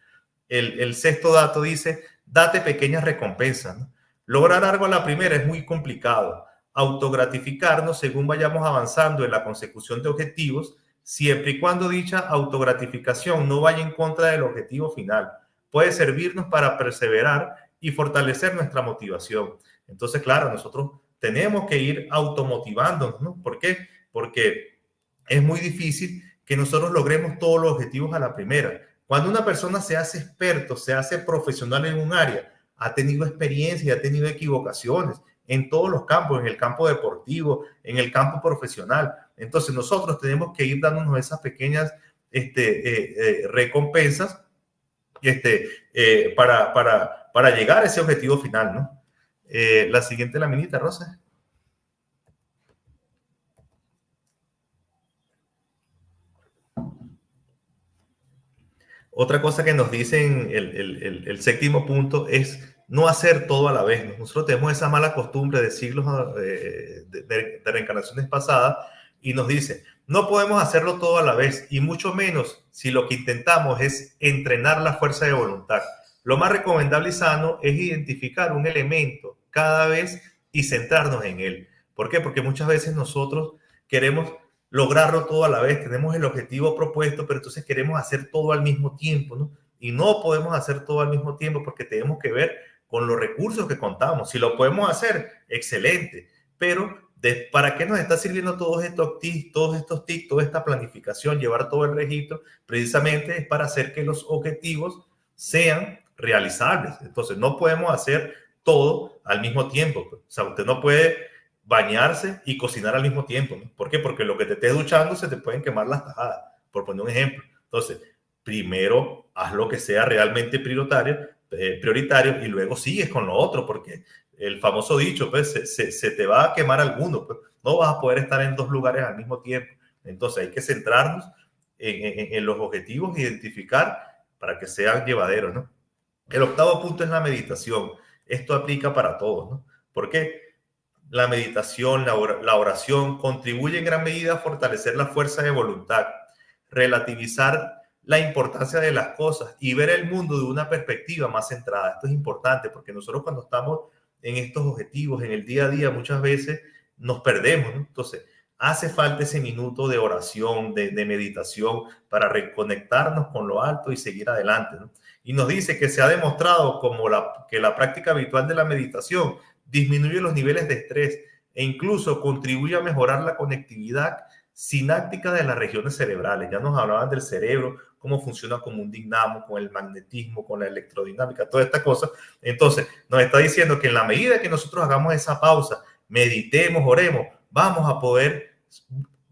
El sexto dato dice, date pequeñas recompensas, ¿no? Lograr algo a la primera es muy complicado. Autogratificarnos según vayamos avanzando en la consecución de objetivos, siempre y cuando dicha autogratificación no vaya en contra del objetivo final. Puede servirnos para perseverar y fortalecer nuestra motivación. Entonces, claro, nosotros tenemos que ir automotivándonos, ¿no? ¿Por qué? Porque es muy difícil que nosotros logremos todos los objetivos a la primera. Cuando una persona se hace experto, se hace profesional en un área, ha tenido experiencia, ha tenido equivocaciones en todos los campos, en el campo deportivo, en el campo profesional. Entonces nosotros tenemos que ir dándonos esas pequeñas recompensas para llegar a ese objetivo final, ¿no? La siguiente laminita, Rosa. Otra cosa que nos dicen el séptimo punto es no hacer todo a la vez, ¿no? Nosotros tenemos esa mala costumbre de siglos de reencarnaciones pasadas y nos dice, no podemos hacerlo todo a la vez y mucho menos si lo que intentamos es entrenar la fuerza de voluntad. Lo más recomendable y sano es identificar un elemento cada vez y centrarnos en él. ¿Por qué? Porque muchas veces nosotros queremos lograrlo todo a la vez, tenemos el objetivo propuesto, pero entonces queremos hacer todo al mismo tiempo, ¿no? Y no podemos hacer todo al mismo tiempo porque tenemos que ver con los recursos que contamos. Si lo podemos hacer, excelente, pero ¿para qué nos está sirviendo todos estos tips, toda esta planificación, llevar todo el registro? Precisamente es para hacer que los objetivos sean realizables. Entonces, no podemos hacer todo al mismo tiempo. O sea, usted no puede bañarse y cocinar al mismo tiempo, ¿no? ¿Por qué? Porque lo que te estés duchando se te pueden quemar las tajadas, por poner un ejemplo. Entonces, primero haz lo que sea realmente prioritario y luego sigues con lo otro, porque el famoso dicho, pues, se te va a quemar alguno, pues, no vas a poder estar en dos lugares al mismo tiempo. Entonces, hay que centrarnos en los objetivos, identificar para que sean llevaderos, ¿no? El octavo punto es la meditación. Esto aplica para todos, ¿no? ¿Por qué? La meditación, la oración contribuye en gran medida a fortalecer la fuerza de voluntad, relativizar la importancia de las cosas y ver el mundo de una perspectiva más centrada. Esto es importante porque nosotros cuando estamos en estos objetivos, en el día a día, muchas veces nos perdemos, ¿no? Entonces, hace falta ese minuto de oración, de meditación, para reconectarnos con lo alto y seguir adelante, ¿no? Y nos dice que se ha demostrado que la práctica habitual de la meditación disminuye los niveles de estrés e incluso contribuye a mejorar la conectividad sináptica de las regiones cerebrales. Ya nos hablaban del cerebro, cómo funciona como un dinamo, con el magnetismo, con la electrodinámica, toda esta cosa. Entonces, nos está diciendo que en la medida que nosotros hagamos esa pausa, meditemos, oremos, vamos a poder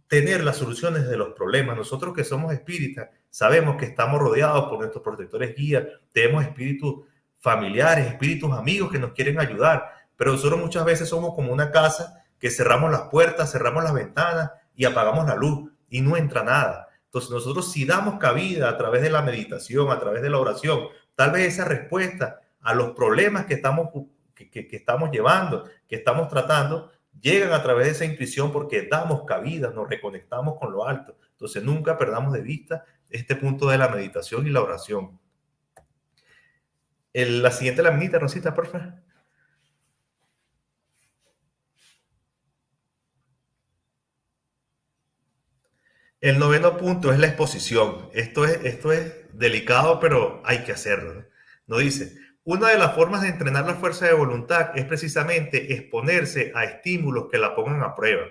tener las soluciones de los problemas. Nosotros que somos espíritas, sabemos que estamos rodeados por nuestros protectores guías, tenemos espíritus familiares, espíritus amigos que nos quieren ayudar, pero nosotros muchas veces somos como una casa que cerramos las puertas, cerramos las ventanas y apagamos la luz y no entra nada. Entonces nosotros si damos cabida a través de la meditación, a través de la oración, tal vez esa respuesta a los problemas que estamos llevando, que estamos tratando, llegan a través de esa intuición porque damos cabida, nos reconectamos con lo alto. Entonces nunca perdamos de vista este punto de la meditación y la oración. La siguiente laminita, Rosita, por favor. El noveno punto es la exposición. Esto es delicado, pero hay que hacerlo, ¿no? Nos dice, una de las formas de entrenar la fuerza de voluntad es precisamente exponerse a estímulos que la pongan a prueba,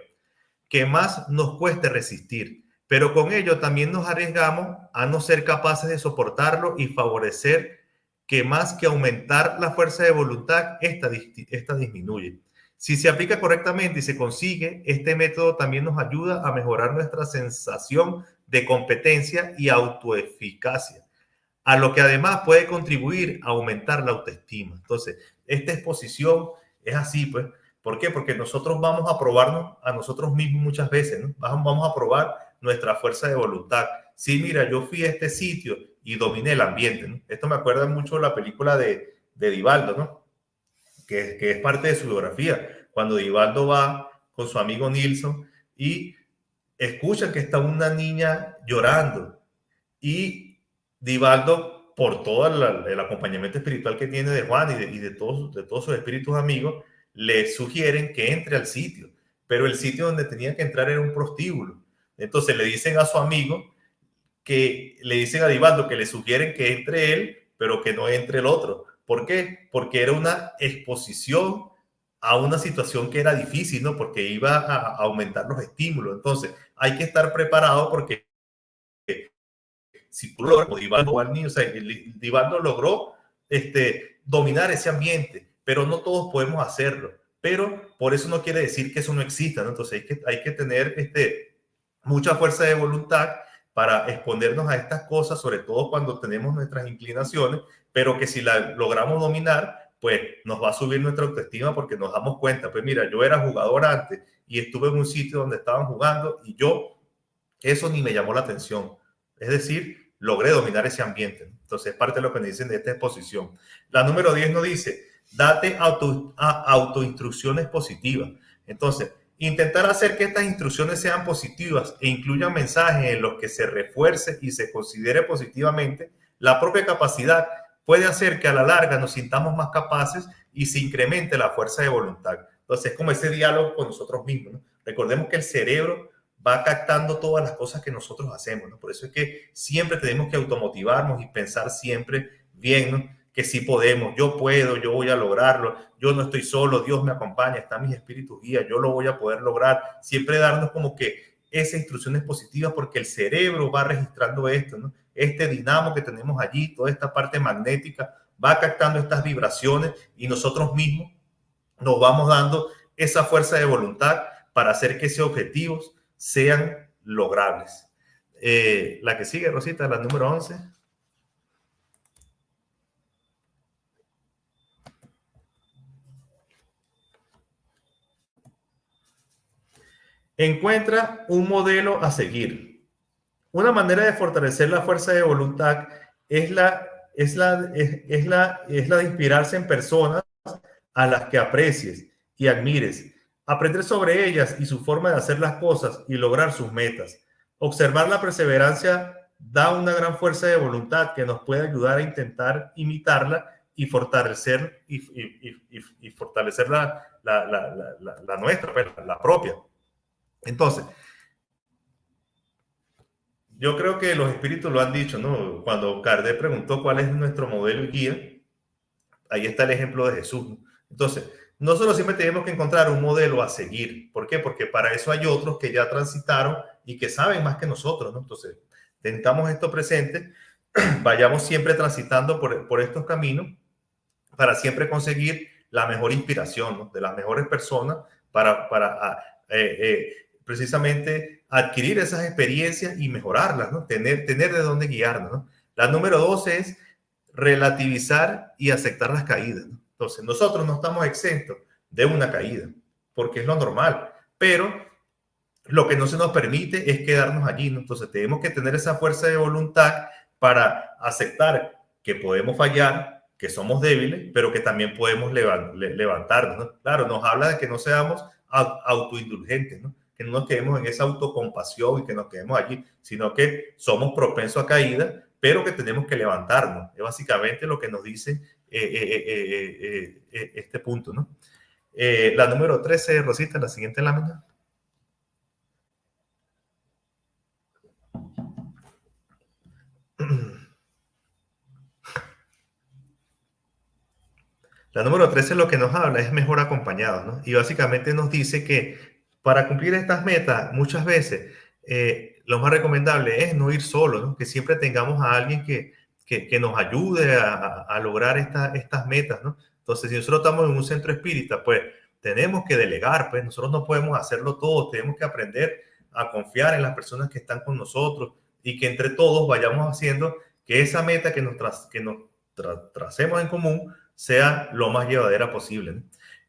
que más nos cueste resistir, pero con ello también nos arriesgamos a no ser capaces de soportarlo y favorecer que más que aumentar la fuerza de voluntad, esta disminuye. Si se aplica correctamente y se consigue, este método también nos ayuda a mejorar nuestra sensación de competencia y autoeficacia, a lo que además puede contribuir a aumentar la autoestima. Entonces, esta exposición es así, pues. ¿Por qué? Porque nosotros vamos a probarnos a nosotros mismos muchas veces, ¿no? Vamos a probar nuestra fuerza de voluntad. Sí, mira, yo fui a este sitio y dominé el ambiente, ¿no? Esto me acuerda mucho de la película de Divaldo, ¿no? Que es parte de su biografía. Cuando Divaldo va con su amigo Nilsson y escucha que está una niña llorando y Divaldo, por todo el acompañamiento espiritual que tiene de Juan y de todos sus espíritus amigos, le sugieren que entre al sitio, pero el sitio donde tenía que entrar era un prostíbulo. Entonces le dicen a su amigo que le dicen a Divaldo que le sugieren que entre él, pero que no entre el otro. ¿Por qué? Porque era una exposición a una situación que era difícil, ¿no? Porque iba a aumentar los estímulos. Entonces, hay que estar preparado porque si tú logras, como Divaldo, o sea, Divaldo logró dominar ese ambiente, pero no todos podemos hacerlo. Pero por eso no quiere decir que eso no exista, ¿no? Entonces hay que tener mucha fuerza de voluntad para exponernos a estas cosas, sobre todo cuando tenemos nuestras inclinaciones, pero que si la logramos dominar, pues nos va a subir nuestra autoestima porque nos damos cuenta, pues mira, yo era jugador antes y estuve en un sitio donde estaban jugando y yo, eso ni me llamó la atención. Es decir, logré dominar ese ambiente. Entonces, es parte de lo que nos dicen de esta exposición. La número 10 nos dice, date autoinstrucciones positivas. Entonces, intentar hacer que estas instrucciones sean positivas e incluyan mensajes en los que se refuerce y se considere positivamente la propia capacidad puede hacer que a la larga nos sintamos más capaces y se incremente la fuerza de voluntad. Entonces, es como ese diálogo con nosotros mismos, ¿no? Recordemos que el cerebro va captando todas las cosas que nosotros hacemos, ¿no? Por eso es que siempre tenemos que automotivarnos y pensar siempre bien, ¿no? Que sí podemos, yo puedo, yo voy a lograrlo, yo no estoy solo, Dios me acompaña, están mis espíritus guías, yo lo voy a poder lograr. Siempre darnos como que esas instrucciones positivas porque el cerebro va registrando esto, ¿no? Este dinamo que tenemos allí, toda esta parte magnética, va captando estas vibraciones y nosotros mismos nos vamos dando esa fuerza de voluntad para hacer que esos objetivos sean logrables. La que sigue, Rosita, la número 11. Encuentra un modelo a seguir. Una manera de fortalecer la fuerza de voluntad es la de inspirarse en personas a las que aprecies y admires, aprender sobre ellas y su forma de hacer las cosas y lograr sus metas. Observar la perseverancia da una gran fuerza de voluntad que nos puede ayudar a intentar imitarla y fortalecer, y fortalecer la nuestra, la propia. Entonces, yo creo que los espíritus lo han dicho, ¿no? Cuando Kardec preguntó cuál es nuestro modelo y guía, ahí está el ejemplo de Jesús, ¿no? Entonces, nosotros siempre tenemos que encontrar un modelo a seguir. ¿Por qué? Porque para eso hay otros que ya transitaron y que saben más que nosotros, ¿no? Entonces, tengamos esto presente, vayamos siempre transitando por estos caminos para siempre conseguir la mejor inspiración, ¿no? De las mejores personas para precisamente adquirir esas experiencias y mejorarlas, ¿no? Tener de dónde guiarnos, ¿no? La número 12 es relativizar y aceptar las caídas, ¿no? Entonces, nosotros no estamos exentos de una caída, porque es lo normal, pero lo que no se nos permite es quedarnos allí, ¿no? Entonces, tenemos que tener esa fuerza de voluntad para aceptar que podemos fallar, que somos débiles, pero que también podemos levantarnos, ¿no? Claro, nos habla de que no seamos autoindulgentes, ¿no? Que no nos quedemos en esa autocompasión y que nos quedemos allí, sino que somos propensos a caída, pero que tenemos que levantarnos. Es básicamente lo que nos dice este punto, ¿no? La número 13, Rosita, la siguiente lámina. La número 13 lo que nos habla es mejor acompañados, ¿no? Y básicamente nos dice que para cumplir estas metas, muchas veces lo más recomendable es no ir solo, ¿no? Que siempre tengamos a alguien que nos ayude a lograr estas metas, ¿no? Entonces, si nosotros estamos en un centro espírita, pues tenemos que delegar, pues nosotros no podemos hacerlo todo, tenemos que aprender a confiar en las personas que están con nosotros y que entre todos vayamos haciendo que esa meta que tracemos en común sea lo más llevadera posible, ¿no?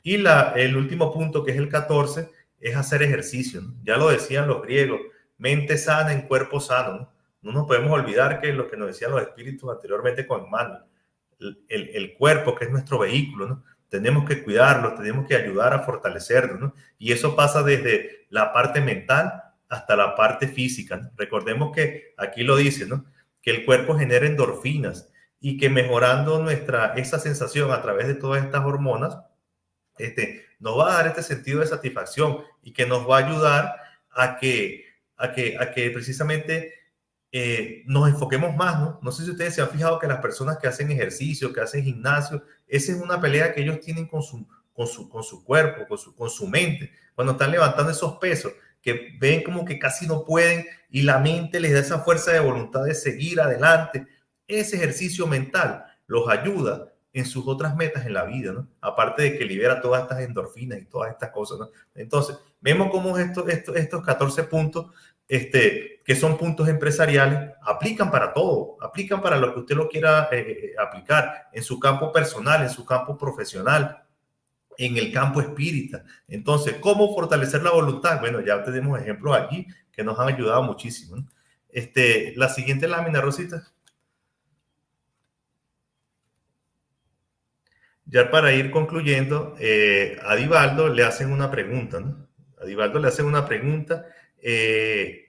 Y el último punto, que es el 14, es hacer ejercicio, ¿no? Ya lo decían los griegos, mente sana en cuerpo sano, ¿no? No nos podemos olvidar que lo que nos decían los espíritus anteriormente con Manuel, el cuerpo, que es nuestro vehículo, ¿no? Tenemos que cuidarlo, tenemos que ayudar a fortalecerlo, ¿no? Y eso pasa desde la parte mental hasta la parte física, ¿no? Recordemos que aquí lo dice, ¿no? Que el cuerpo genera endorfinas y que mejorando esa sensación a través de todas estas hormonas, nos va a dar este sentido de satisfacción y que nos va a ayudar a que precisamente nos enfoquemos más, ¿no? No sé si ustedes se han fijado que las personas que hacen ejercicio, que hacen gimnasio, esa es una pelea que ellos tienen con su cuerpo, con su mente, cuando están levantando esos pesos, que ven como que casi no pueden y la mente les da esa fuerza de voluntad de seguir adelante. Ese ejercicio mental los ayuda en sus otras metas en la vida, ¿no? Aparte de que libera todas estas endorfinas y todas estas cosas, ¿no? Entonces, vemos cómo estos 14 puntos, que son puntos empresariales, aplican para todo, aplican para lo que usted lo quiera aplicar en su campo personal, en su campo profesional, en el campo espírita. Entonces, ¿cómo fortalecer la voluntad? Bueno, ya tenemos ejemplos aquí que nos han ayudado muchísimo, ¿no? La siguiente lámina, Rosita. Ya para ir concluyendo, a Divaldo le hacen una pregunta, ¿no? A Divaldo le hacen una pregunta en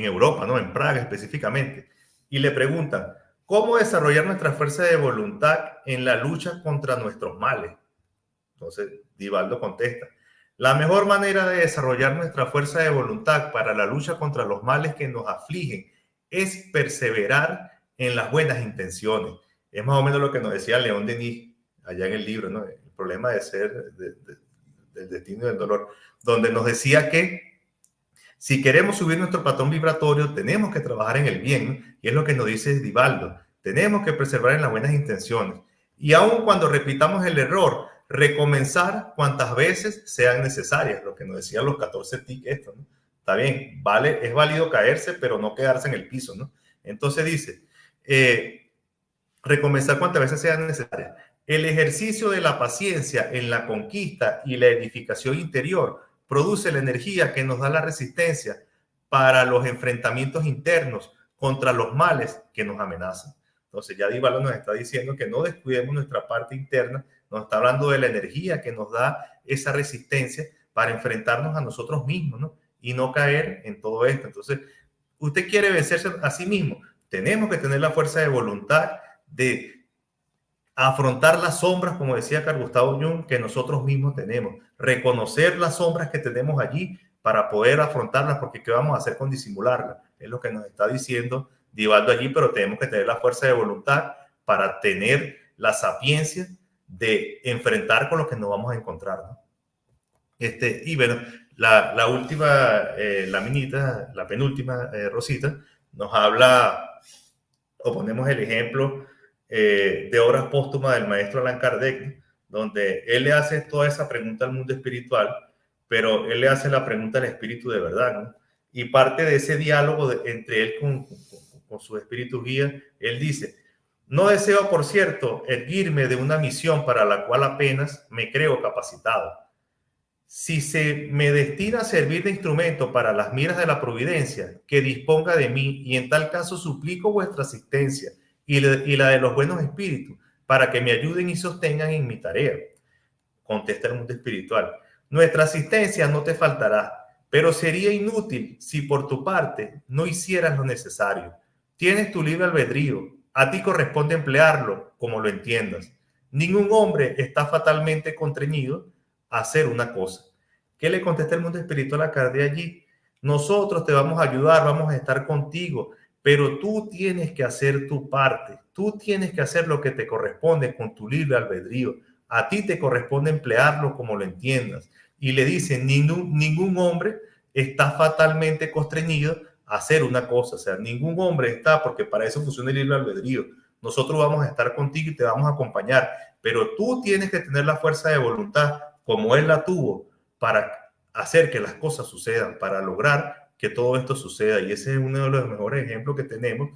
Europa, ¿no? En Praga específicamente. Y le preguntan, ¿cómo desarrollar nuestra fuerza de voluntad en la lucha contra nuestros males? Entonces, Divaldo contesta, la mejor manera de desarrollar nuestra fuerza de voluntad para la lucha contra los males que nos afligen es perseverar en las buenas intenciones. Es más o menos lo que nos decía León Denis allá en el libro, ¿no? El problema del destino y del dolor, donde nos decía que si queremos subir nuestro patrón vibratorio, tenemos que trabajar en el bien, ¿no? Y es lo que nos dice Divaldo. Tenemos que perseverar en las buenas intenciones. Y aun cuando repitamos el error, recomenzar cuantas veces sean necesarias, lo que nos decían los 14 tics esto, ¿no? Está bien, vale, es válido caerse, pero no quedarse en el piso, ¿no? Entonces dice, recomenzar cuantas veces sean necesarias. El ejercicio de la paciencia en la conquista y la edificación interior produce la energía que nos da la resistencia para los enfrentamientos internos contra los males que nos amenazan. Entonces ya Divaldo nos está diciendo que no descuidemos nuestra parte interna, nos está hablando de la energía que nos da esa resistencia para enfrentarnos a nosotros mismos, ¿no? Y no caer en todo esto. Entonces, usted quiere vencerse a sí mismo, tenemos que tener la fuerza de voluntad de afrontar las sombras, como decía Carl Gustav Jung, que nosotros mismos tenemos, reconocer las sombras que tenemos allí para poder afrontarlas, porque ¿qué vamos a hacer con disimularlas? Es lo que nos está diciendo Divaldo allí, pero tenemos que tener la fuerza de voluntad para tener la sapiencia de enfrentar con lo que nos vamos a encontrar, ¿no? Y bueno, la última laminita, la penúltima, Rosita, nos habla, o ponemos el ejemplo de obras póstumas del maestro Allan Kardec, donde él le hace toda esa pregunta al mundo espiritual, pero él le hace la pregunta al espíritu de verdad, ¿no? Y parte de ese diálogo entre él con su espíritu guía, él dice, no deseo, por cierto, erguirme de una misión para la cual apenas me creo capacitado. Si se me destina a servir de instrumento para las miras de la providencia, que disponga de mí, y en tal caso suplico vuestra asistencia y la de los buenos espíritus, para que me ayuden y sostengan en mi tarea. Contesta el mundo espiritual. Nuestra asistencia no te faltará, pero sería inútil si por tu parte no hicieras lo necesario. Tienes tu libre albedrío, a ti corresponde emplearlo como lo entiendas. Ningún hombre está fatalmente constreñido a hacer una cosa. ¿Qué le contesta el mundo espiritual a Kardec allí? Nosotros te vamos a ayudar, vamos a estar contigo, pero tú tienes que hacer tu parte, tú tienes que hacer lo que te corresponde con tu libre albedrío. A ti te corresponde emplearlo como lo entiendas. Y le dicen, ningún hombre está fatalmente constreñido a hacer una cosa. O sea, ningún hombre está, porque para eso funciona el libre albedrío. Nosotros vamos a estar contigo y te vamos a acompañar, pero tú tienes que tener la fuerza de voluntad como él la tuvo para hacer que las cosas sucedan, para lograr que todo esto suceda. Y ese es uno de los mejores ejemplos que tenemos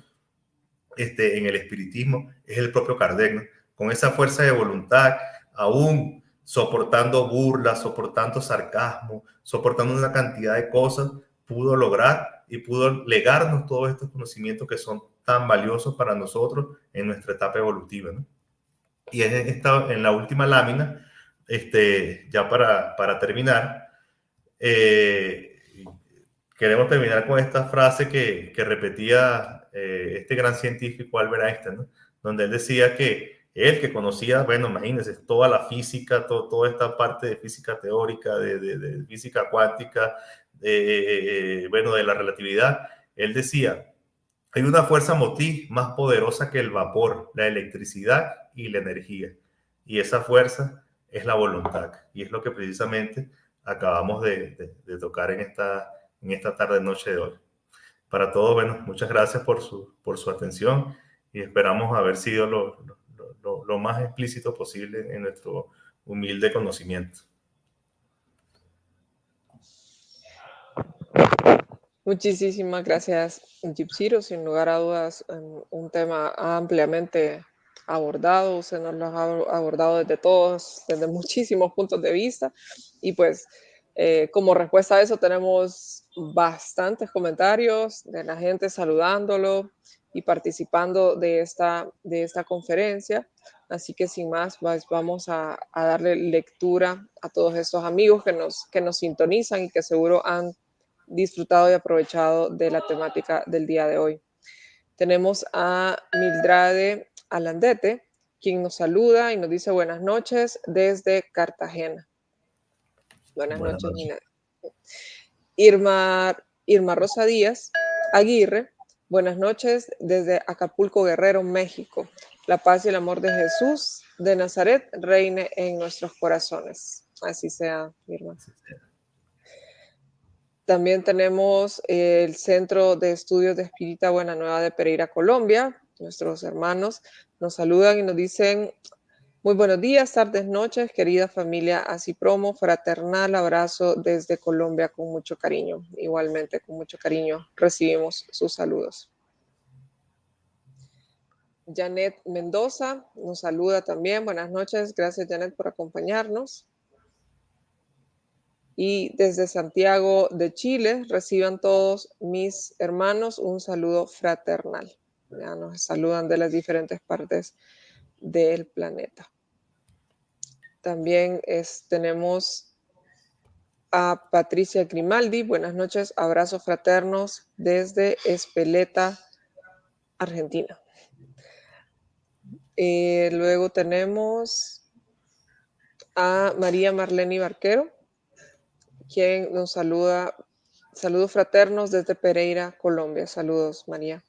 en el espiritismo, es el propio Kardec, ¿no? Con esa fuerza de voluntad, aún soportando burlas, soportando sarcasmo, soportando una cantidad de cosas, pudo lograr y pudo legarnos todos estos conocimientos que son tan valiosos para nosotros en nuestra etapa evolutiva, ¿no? Y en la última lámina, ya para terminar, eh, queremos terminar con esta frase que repetía este gran científico Albert Einstein, ¿no? Donde él decía que él que conocía, bueno, imagínense, toda la física, toda esta parte de física teórica, de física cuántica, bueno, de la relatividad, él decía, hay una fuerza motriz más poderosa que el vapor, la electricidad y la energía. Y esa fuerza es la voluntad. Y es lo que precisamente acabamos de tocar en esta tarde noche de hoy. Para todos, bueno, muchas gracias por su atención y esperamos haber sido lo más explícito posible en nuestro humilde conocimiento. Muchísimas gracias, Gipsiro. Sin lugar a dudas, un tema ampliamente abordado, se nos lo ha abordado desde muchísimos puntos de vista. Y pues, como respuesta a eso, tenemos bastantes comentarios de la gente saludándolo y participando de esta conferencia. Así que sin más, vamos a darle lectura a todos estos amigos que nos sintonizan y que seguro han disfrutado y aprovechado de la temática del día de hoy. Tenemos a Mildrade Alandete, quien nos saluda y nos dice buenas noches desde Cartagena. Buenas noches, Mina. Irma Rosa Díaz Aguirre, buenas noches desde Acapulco, Guerrero, México. La paz y el amor de Jesús de Nazaret reine en nuestros corazones. Así sea, Irma. También tenemos el Centro de Estudios de Espírita Buena Nueva de Pereira, Colombia. Nuestros hermanos nos saludan y nos dicen muy buenos días, tardes, noches, querida familia Asipromo, fraternal abrazo desde Colombia con mucho cariño. Igualmente, con mucho cariño recibimos sus saludos. Janet Mendoza nos saluda también. Buenas noches, gracias Janet por acompañarnos. Y desde Santiago de Chile reciban todos mis hermanos un saludo fraternal. Ya nos saludan de las diferentes partes del planeta. También tenemos a Patricia Grimaldi. Buenas noches, abrazos fraternos desde Espeleta, Argentina. Luego tenemos a María Marlene Barquero, quien nos saluda, saludos fraternos desde Pereira, Colombia. Saludos, María.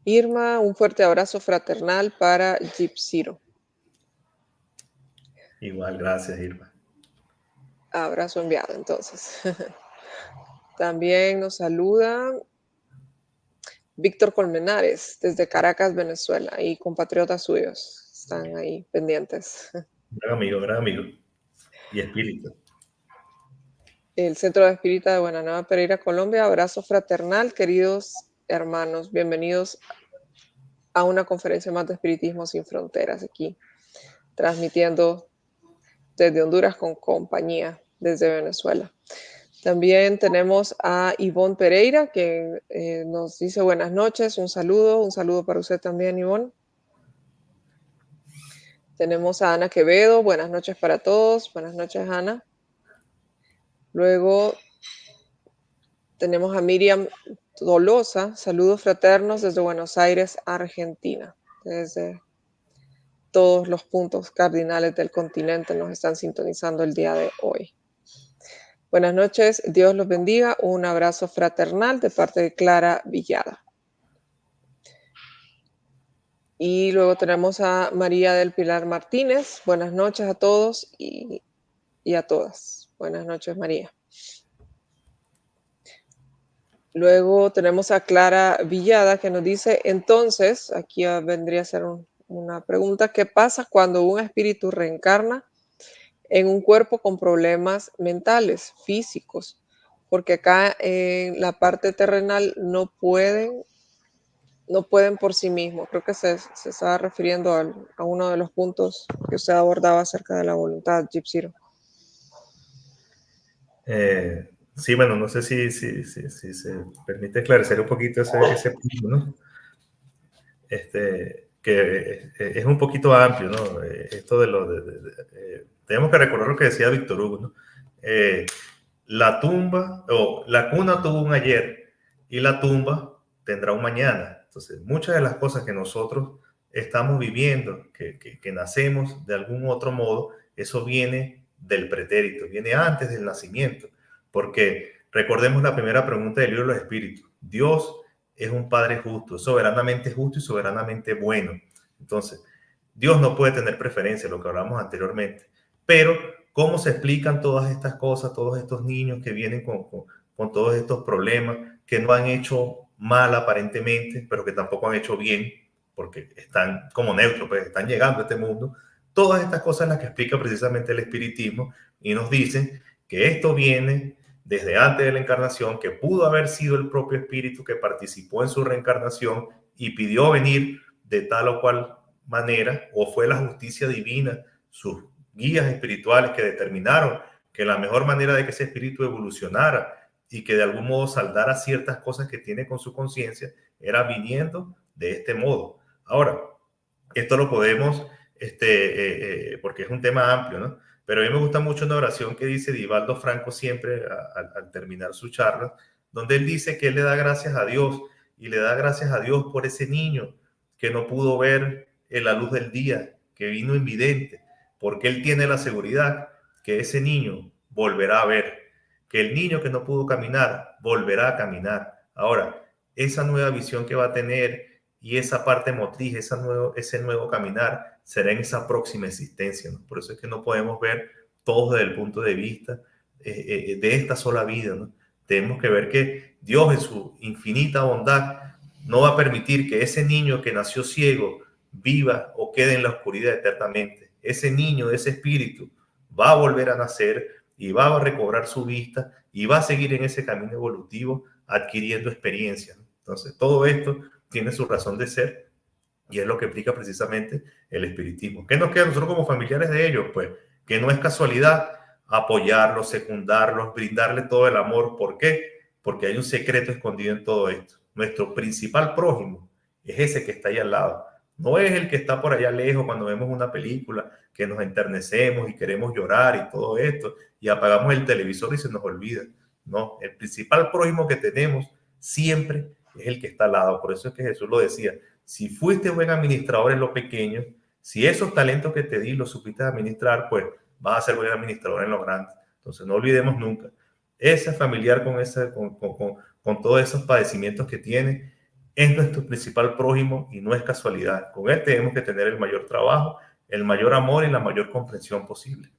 Irma, un fuerte abrazo fraternal para Gipsiro. Igual, gracias, Irma. Abrazo enviado, entonces. También nos saluda Víctor Colmenares, desde Caracas, Venezuela, y compatriotas suyos están ahí pendientes. Gran amigo. Y espíritu. El Centro de Espírita de Buena Nueva Pereira, Colombia. Abrazo fraternal, queridos hermanos. Bienvenidos a una conferencia más de Espiritismo Sin Fronteras, aquí transmitiendo desde Honduras con compañía desde Venezuela. También tenemos a Ivonne Pereira, que nos dice buenas noches, un saludo para usted también, Ivonne. Tenemos a Ana Quevedo, buenas noches para todos, buenas noches, Ana. Luego tenemos a Miriam Tolosa, saludos fraternos desde Buenos Aires, Argentina. Desde todos los puntos cardinales del continente nos están sintonizando el día de hoy. Buenas noches, Dios los bendiga. Un abrazo fraternal de parte de Clara Villada. Y luego tenemos a María del Pilar Martínez. Buenas noches a todos y a todas. Buenas noches, María. Luego tenemos a Clara Villada que nos dice, entonces, aquí vendría a ser una pregunta, ¿qué pasa cuando un espíritu reencarna en un cuerpo con problemas mentales, físicos? Porque acá en la parte terrenal no pueden por sí mismos. Creo que se estaba refiriendo a uno de los puntos que usted abordaba acerca de la voluntad, Gypsy. Sí, bueno, no sé si se permite esclarecer un poquito ese punto, ¿no? Que es un poquito amplio, ¿no? Esto de lo tenemos que recordar lo que decía Víctor Hugo, ¿no? La tumba, o la cuna tuvo un ayer y la tumba tendrá un mañana. Entonces, muchas de las cosas que nosotros estamos viviendo, que nacemos de algún otro modo, eso viene del pretérito, viene antes del nacimiento. Porque recordemos la primera pregunta del libro de los espíritus. Dios es un Padre justo, soberanamente justo y soberanamente bueno. Entonces, Dios no puede tener preferencia, lo que hablamos anteriormente. Pero, ¿cómo se explican todas estas cosas, todos estos niños que vienen con todos estos problemas, que no han hecho mal aparentemente, pero que tampoco han hecho bien, porque están como neutros, pues están llegando a este mundo? Todas estas cosas las que explica precisamente el espiritismo y nos dicen que esto viene desde antes de la encarnación, que pudo haber sido el propio espíritu que participó en su reencarnación y pidió venir de tal o cual manera, o fue la justicia divina, sus guías espirituales que determinaron que la mejor manera de que ese espíritu evolucionara y que de algún modo saldara ciertas cosas que tiene con su conciencia era viniendo de este modo. Ahora, esto lo podemos, porque es un tema amplio, ¿no? Pero a mí me gusta mucho una oración que dice Divaldo Franco siempre al terminar su charla, donde él dice que él le da gracias a Dios y le da gracias a Dios por ese niño que no pudo ver en la luz del día, que vino invidente, porque él tiene la seguridad que ese niño volverá a ver, que el niño que no pudo caminar volverá a caminar. Ahora, esa nueva visión que va a tener y esa parte motriz, ese nuevo caminar, será en esa próxima existencia, ¿no? Por eso es que no podemos ver todos desde el punto de vista de esta sola vida, ¿no? Tenemos que ver que Dios en su infinita bondad no va a permitir que ese niño que nació ciego viva o quede en la oscuridad eternamente. Ese niño, ese espíritu, va a volver a nacer y va a recobrar su vista y va a seguir en ese camino evolutivo adquiriendo experiencia, ¿no? Entonces, todo esto tiene su razón de ser y es lo que explica precisamente el espiritismo. ¿Qué nos queda a nosotros como familiares de ellos? Pues que no es casualidad apoyarlos, secundarlos, brindarle todo el amor. ¿Por qué? Porque hay un secreto escondido en todo esto. Nuestro principal prójimo es ese que está ahí al lado. No es el que está por allá lejos cuando vemos una película que nos enternecemos y queremos llorar y todo esto y apagamos el televisor y se nos olvida. No, el principal prójimo que tenemos siempre es el que está al lado. Por eso es que Jesús lo decía, si fuiste buen administrador en lo pequeño, si esos talentos que te di los supiste administrar, pues vas a ser buen administrador en lo grande. Entonces no olvidemos nunca, ese familiar con todos esos padecimientos que tiene, es nuestro principal prójimo y no es casualidad. Con él tenemos que tener el mayor trabajo, el mayor amor y la mayor comprensión posible.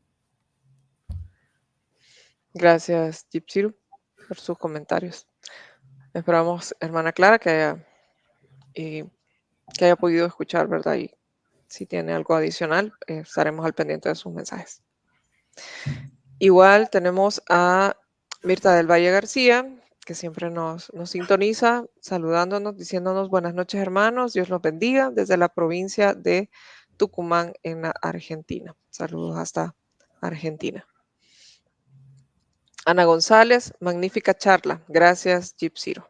Gracias, Gypsy, por sus comentarios. Esperamos, hermana Clara, que haya podido escuchar, ¿verdad? Y si tiene algo adicional, estaremos al pendiente de sus mensajes. Igual tenemos a Mirta del Valle García, que siempre nos sintoniza, saludándonos, diciéndonos buenas noches, hermanos, Dios los bendiga, desde la provincia de Tucumán, en la Argentina. Saludos hasta Argentina. Ana González, magnífica charla. Gracias, Gypsiro.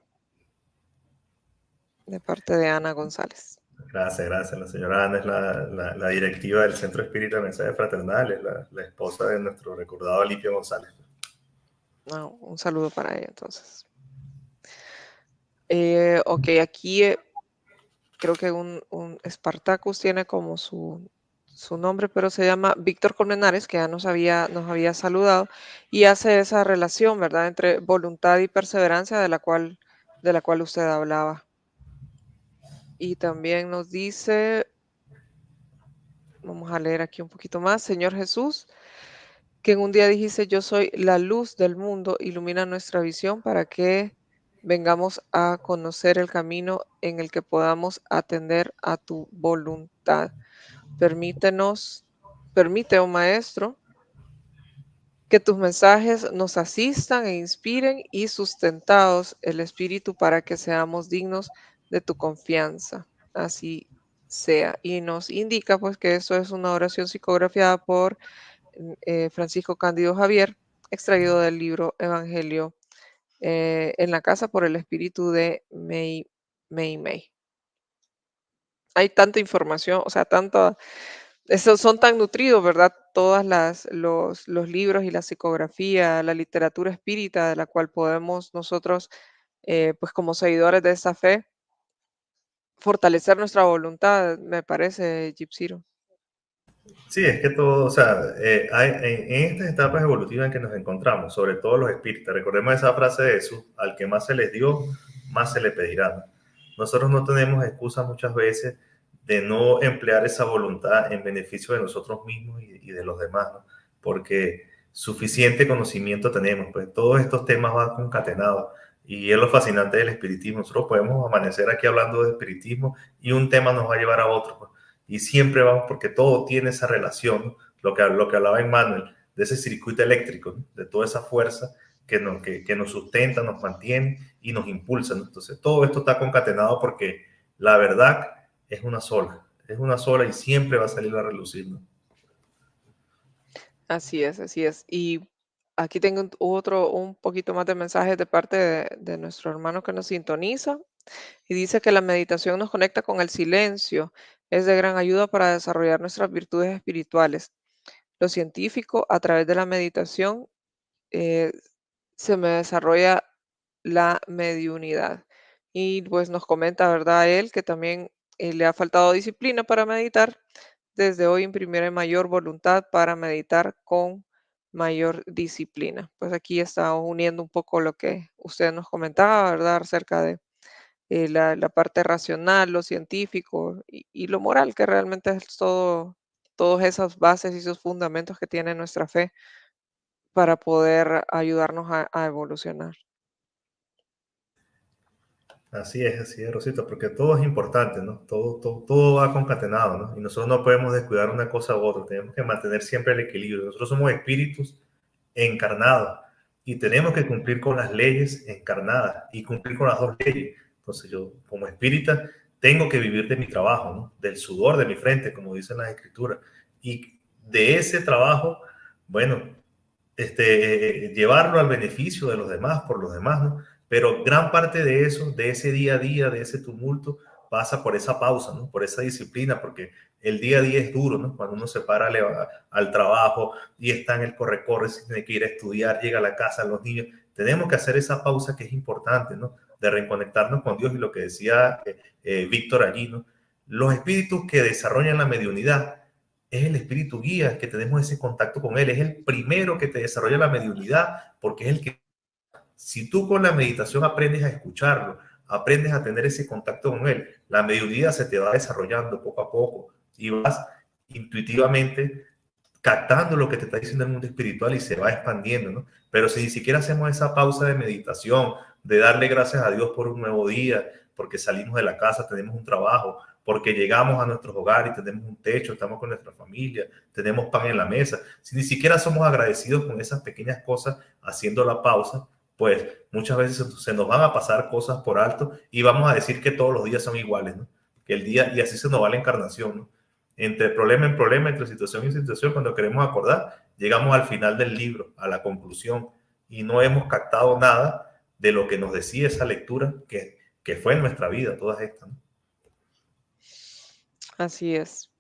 De parte de Ana González. Gracias. La señora Ana es la directiva del Centro Espírita de Mensajes Fraternales, la esposa de nuestro recordado Alipio González. No, un saludo para ella, entonces. Ok, aquí creo que un Spartacus tiene como su nombre, pero se llama Víctor Colmenares, que ya nos había saludado, y hace esa relación, ¿verdad?, entre voluntad y perseverancia de la cual usted hablaba. Y también nos dice, vamos a leer aquí un poquito más, Señor Jesús, que en un día dijiste, yo soy la luz del mundo, ilumina nuestra visión para que vengamos a conocer el camino en el que podamos atender a tu voluntad. Permítenos, permite, oh Maestro, que tus mensajes nos asistan e inspiren y sustentados el Espíritu para que seamos dignos de tu confianza. Así sea. Y nos indica pues que esto es una oración psicografiada por Francisco Cándido Javier, extraído del libro Evangelio en la casa por el Espíritu de May. Hay tanta información, o sea, tanta, esos son tan nutridos, ¿verdad? Todas los libros y la psicografía, la literatura espírita de la cual podemos nosotros, pues como seguidores de esta fe, fortalecer nuestra voluntad, me parece, Gipsiro. Sí, es que todo, o sea, en estas etapas evolutivas en que nos encontramos, sobre todo los espíritas, recordemos esa frase de Jesús, al que más se les dio, más se le pedirá, ¿no? Nosotros no tenemos excusa muchas veces de no emplear esa voluntad en beneficio de nosotros mismos y de los demás, ¿no? Porque suficiente conocimiento tenemos, pues todos estos temas van concatenados y es lo fascinante del espiritismo. Nosotros podemos amanecer aquí hablando de espiritismo y un tema nos va a llevar a otro, pues, y siempre vamos porque todo tiene esa relación, ¿no? Lo que hablaba Emmanuel, de ese circuito eléctrico, ¿no? De toda esa fuerza que nos sustenta, nos mantiene y nos impulsa, ¿no? Entonces, todo esto está concatenado porque la verdad es una sola y siempre va a salir a relucir, ¿no? Así es, así es. Y aquí tengo otro, un poquito más de mensajes de parte de nuestro hermano que nos sintoniza y dice que la meditación nos conecta con el silencio, es de gran ayuda para desarrollar nuestras virtudes espirituales. Lo científico, a través de la meditación, eh, se me desarrolla la mediunidad. Y pues nos comenta, ¿verdad? Él que también le ha faltado disciplina para meditar. Desde hoy imprimiré mayor voluntad para meditar con mayor disciplina. Pues aquí está uniendo un poco lo que usted nos comentaba, ¿verdad? Acerca de la parte racional, lo científico y lo moral, que realmente es todo, todas esas bases y esos fundamentos que tiene nuestra fe para poder ayudarnos a evolucionar. Así es, Rosita, porque todo es importante, ¿no? Todo va concatenado, ¿no? Y nosotros no podemos descuidar una cosa u otra, tenemos que mantener siempre el equilibrio. Nosotros somos espíritus encarnados y tenemos que cumplir con las leyes encarnadas y cumplir con las dos leyes. Entonces yo, como espírita, tengo que vivir de mi trabajo, ¿no? Del sudor de mi frente, como dicen las escrituras. Y de ese trabajo, bueno, llevarlo al beneficio de los demás, por los demás, ¿no? Pero gran parte de eso, de ese día a día, de ese tumulto, pasa por esa pausa, ¿no? Por esa disciplina, porque el día a día es duro, ¿no? Cuando uno se para al trabajo y está en el corre-corre, se tiene que ir a estudiar, llega a la casa, los niños, tenemos que hacer esa pausa que es importante, ¿no? De reconectarnos con Dios y lo que decía Víctor allí, ¿no? Los espíritus que desarrollan la mediunidad es el espíritu guía, que tenemos ese contacto con él, es el primero que te desarrolla la mediunidad, porque es el que, si tú con la meditación aprendes a escucharlo, aprendes a tener ese contacto con él, la mediunidad se te va desarrollando poco a poco y vas intuitivamente captando lo que te está diciendo el mundo espiritual y se va expandiendo, ¿no? Pero si ni siquiera hacemos esa pausa de meditación, de darle gracias a Dios por un nuevo día, porque salimos de la casa, tenemos un trabajo, porque llegamos a nuestros hogares y tenemos un techo, estamos con nuestra familia, tenemos pan en la mesa, si ni siquiera somos agradecidos con esas pequeñas cosas, haciendo la pausa, pues muchas veces se nos van a pasar cosas por alto y vamos a decir que todos los días son iguales, ¿no? Que el día, y así se nos va la encarnación, ¿no? Entre problema en problema, entre situación y situación, cuando queremos acordar, llegamos al final del libro, a la conclusión, y no hemos captado nada de lo que nos decía esa lectura que fue en nuestra vida, todas estas, ¿no? Así es.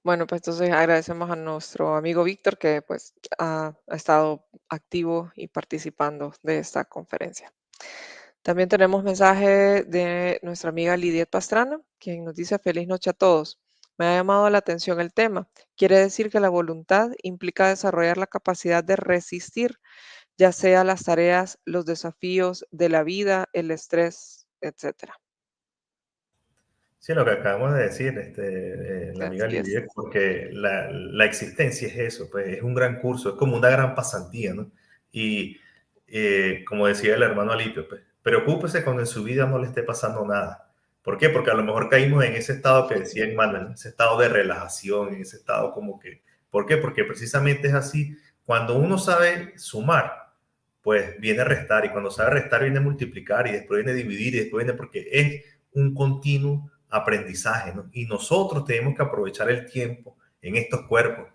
Bueno, pues entonces agradecemos a nuestro amigo Víctor que pues ha estado activo y participando de esta conferencia. También tenemos mensaje de nuestra amiga Lidiet Pastrana, quien nos dice feliz noche a todos. Me ha llamado la atención el tema. Quiere decir que la voluntad implica desarrollar la capacidad de resistir, ya sea las tareas, los desafíos de la vida, el estrés, etcétera. Sí, lo que acabamos de decir, la amiga Así es. Lidia, porque la existencia es eso, pues es un gran curso, es como una gran pasantía, ¿no? Y como decía el hermano Alipio, pues, preocúpese cuando en su vida no le esté pasando nada. ¿Por qué? Porque a lo mejor caímos en ese estado que decía Emmanuel, ¿no? Ese estado de relajación, en ese estado como que... ¿Por qué? Porque precisamente es así. Cuando uno sabe sumar, pues viene a restar, y cuando sabe restar viene a multiplicar, y después viene a dividir, y después viene porque es un continuo aprendizaje, ¿no? Y nosotros tenemos que aprovechar el tiempo en estos cuerpos,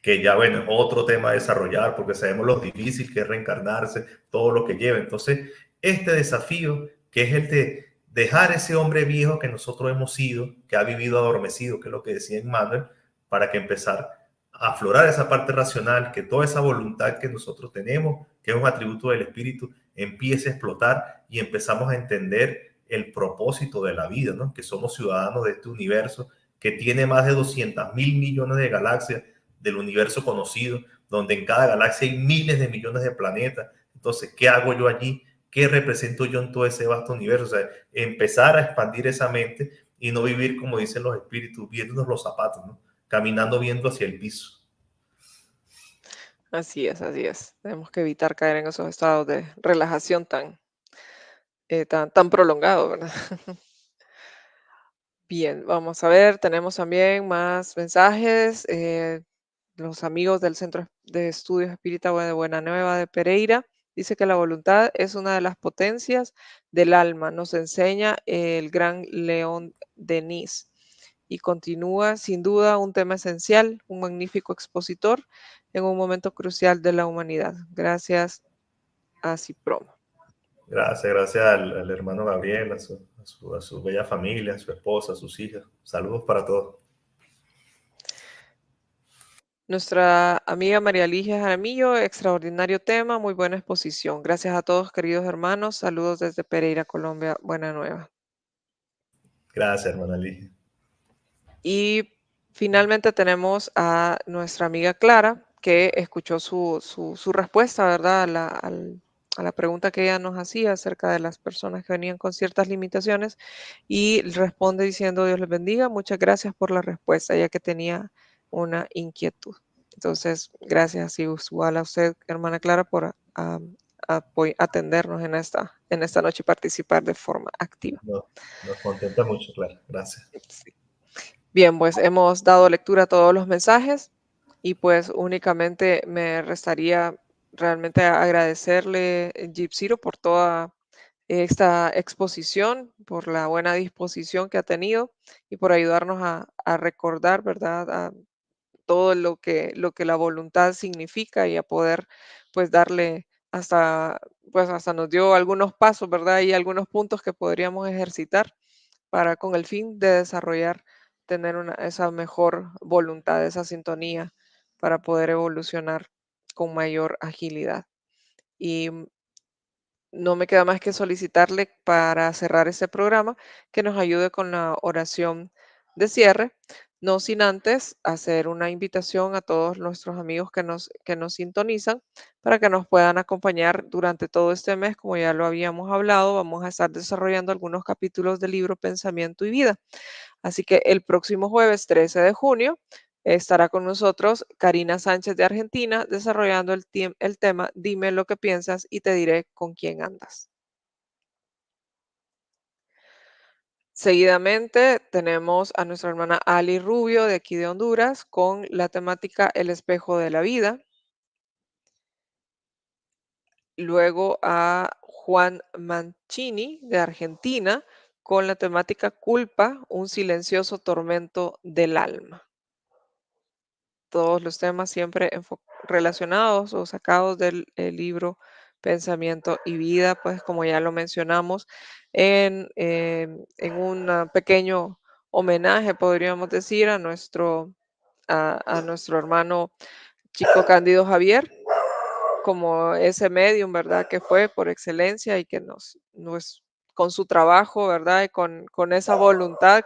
que ya, bueno, es otro tema a desarrollar, porque sabemos lo difícil que es reencarnarse, todo lo que lleva. Entonces, este desafío, que es el de dejar ese hombre viejo que nosotros hemos sido, que ha vivido adormecido, que es lo que decía Emmanuel, para que empezar a aflorar esa parte racional, que toda esa voluntad que nosotros tenemos, que es un atributo del espíritu, empiece a explotar y empezamos a entender el propósito de la vida, ¿no? Que somos ciudadanos de este universo que tiene más de 200.000 millones de galaxias del universo conocido, donde en cada galaxia hay miles de millones de planetas. Entonces, ¿qué hago yo allí? ¿Qué represento yo en todo ese vasto universo? O sea, empezar a expandir esa mente y no vivir, como dicen los espíritus, viéndonos los zapatos, ¿no? Caminando viendo hacia el piso. Así es, así es. Tenemos que evitar caer en esos estados de relajación tan prolongados, ¿verdad? Bien, vamos a ver, tenemos también más mensajes. Los amigos del Centro de Estudios Espírita de Buena Nueva de Pereira dice que la voluntad es una de las potencias del alma, nos enseña el gran León Denis. Y continúa, sin duda, un tema esencial, un magnífico expositor en un momento crucial de la humanidad. Gracias a Cipromo. Gracias al hermano Gabriel, a su bella familia, a su esposa, a sus hijas. Saludos para todos. Nuestra amiga María Ligia Jaramillo, extraordinario tema, muy buena exposición. Gracias a todos, queridos hermanos. Saludos desde Pereira, Colombia. Buena nueva. Gracias, hermana Ligia. Y finalmente tenemos a nuestra amiga Clara, que escuchó su respuesta, ¿verdad? A la pregunta que ella nos hacía acerca de las personas que venían con ciertas limitaciones y responde diciendo, Dios les bendiga, muchas gracias por la respuesta, ya que tenía una inquietud. Entonces, gracias igual a usted, hermana Clara, por atendernos en esta noche y participar de forma activa. Nos contenta mucho, claro. Gracias. Sí. Bien, pues hemos dado lectura a todos los mensajes y pues únicamente me restaría realmente agradecerle, Gipsiro, por toda esta exposición, por la buena disposición que ha tenido y por ayudarnos a recordar, ¿verdad? A todo lo que la voluntad significa y a poder pues darle pues hasta nos dio algunos pasos, ¿verdad? Y algunos puntos que podríamos ejercitar para con el fin de desarrollar, tener esa mejor voluntad, esa sintonía para poder evolucionar con mayor agilidad. Y no me queda más que solicitarle para cerrar este programa que nos ayude con la oración de cierre, no sin antes hacer una invitación a todos nuestros amigos que nos sintonizan para que nos puedan acompañar durante todo este mes, como ya lo habíamos hablado, vamos a estar desarrollando algunos capítulos del libro Pensamiento y Vida. Así que el próximo jueves 13 de junio estará con nosotros Karina Sánchez de Argentina desarrollando el tema Dime lo que piensas y te diré con quién andas. Seguidamente tenemos a nuestra hermana Ali Rubio de aquí de Honduras con la temática El espejo de la vida. Luego a Juan Mancini de Argentina con la temática Culpa, un silencioso tormento del alma. Todos los temas siempre relacionados o sacados del el libro Pensamiento y Vida, pues como ya lo mencionamos, en un pequeño homenaje, podríamos decir, a nuestro hermano Chico Cándido Javier, como ese medium, ¿verdad? Que fue por excelencia y que con su trabajo, ¿verdad? Y con esa voluntad,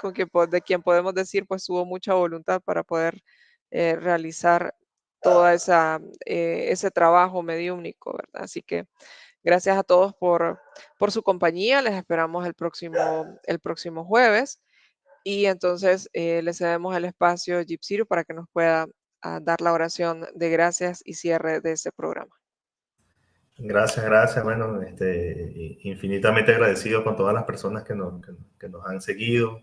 de quien podemos decir, pues tuvo mucha voluntad para poder realizar toda ese trabajo mediúmnico, ¿verdad? Así que gracias a todos por su compañía. Les esperamos el próximo jueves. y entonces le cedemos el espacio a Gipsiro para que nos pueda dar la oración de gracias y cierre de este programa. Gracias, gracias. Bueno, infinitamente agradecido con todas las personas que nos han seguido,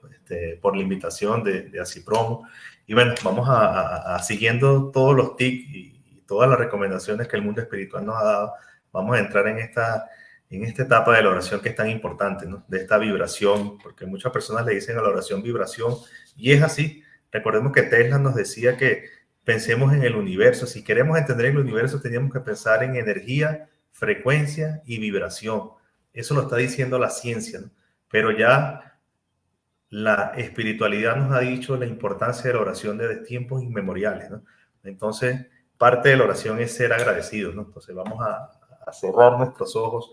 por la invitación de Acipromo. Y bueno, vamos a siguiendo todos los tips y todas las recomendaciones que el mundo espiritual nos ha dado. Vamos a entrar en esta etapa de la oración que es tan importante, ¿no? De esta vibración, porque muchas personas le dicen a la oración vibración, y es así. Recordemos que Tesla nos decía que pensemos en el universo. Si queremos entender el universo, teníamos que pensar en energía, frecuencia y vibración. Eso lo está diciendo la ciencia, ¿no? Pero ya la espiritualidad nos ha dicho la importancia de la oración desde tiempos inmemoriales, ¿no? Entonces, parte de la oración es ser agradecidos, ¿no? Entonces, vamos a cerrar nuestros ojos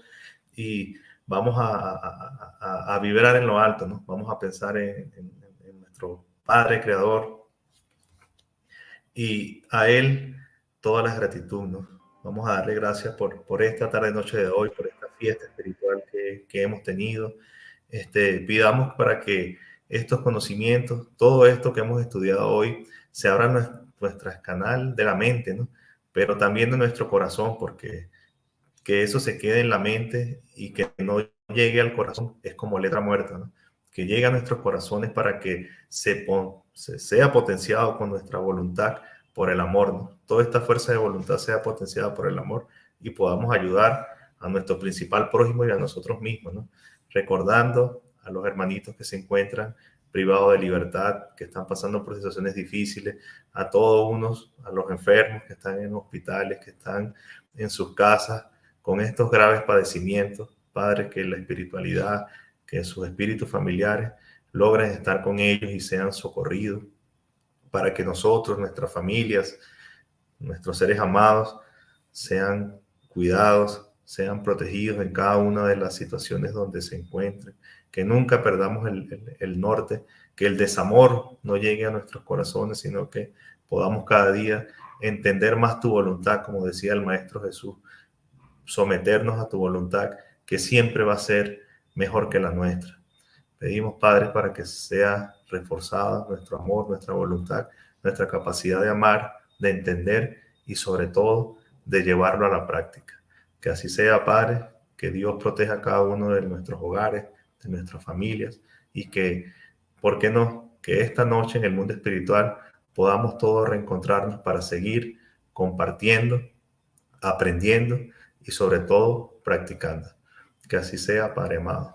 y vamos a vibrar en lo alto, ¿no? Vamos a pensar en nuestro Padre Creador y a Él toda la gratitud, ¿no? Vamos a darle gracias por esta tarde, noche de hoy, por esta fiesta espiritual que hemos tenido. Pidamos para que estos conocimientos, todo esto que hemos estudiado hoy, se abra nuestro canal de la mente, ¿no? Pero también de nuestro corazón, porque que eso se quede en la mente y que no llegue al corazón es como letra muerta, ¿no? Que llegue a nuestros corazones para que sea potenciado con nuestra voluntad por el amor, ¿no? Toda esta fuerza de voluntad sea potenciada por el amor y podamos ayudar a nuestro principal prójimo y a nosotros mismos, ¿no? Recordando a los hermanitos que se encuentran privados de libertad, que están pasando por situaciones difíciles, a todos unos, a los enfermos que están en hospitales, que están en sus casas, con estos graves padecimientos, Padre, que la espiritualidad, que sus espíritus familiares logren estar con ellos y sean socorridos, para que nosotros, nuestras familias, nuestros seres amados, sean cuidados, sean protegidos en cada una de las situaciones donde se encuentren, que nunca perdamos el norte, que el desamor no llegue a nuestros corazones, sino que podamos cada día entender más tu voluntad, como decía el Maestro Jesús, someternos a tu voluntad, que siempre va a ser mejor que la nuestra. Pedimos, Padre, para que sea reforzada nuestro amor, nuestra voluntad, nuestra capacidad de amar, de entender y sobre todo de llevarlo a la práctica. Que así sea, Padre, que Dios proteja a cada uno de nuestros hogares, de nuestras familias y que, ¿por qué no? Que esta noche en el mundo espiritual podamos todos reencontrarnos para seguir compartiendo, aprendiendo y sobre todo practicando. Que así sea, Padre amado.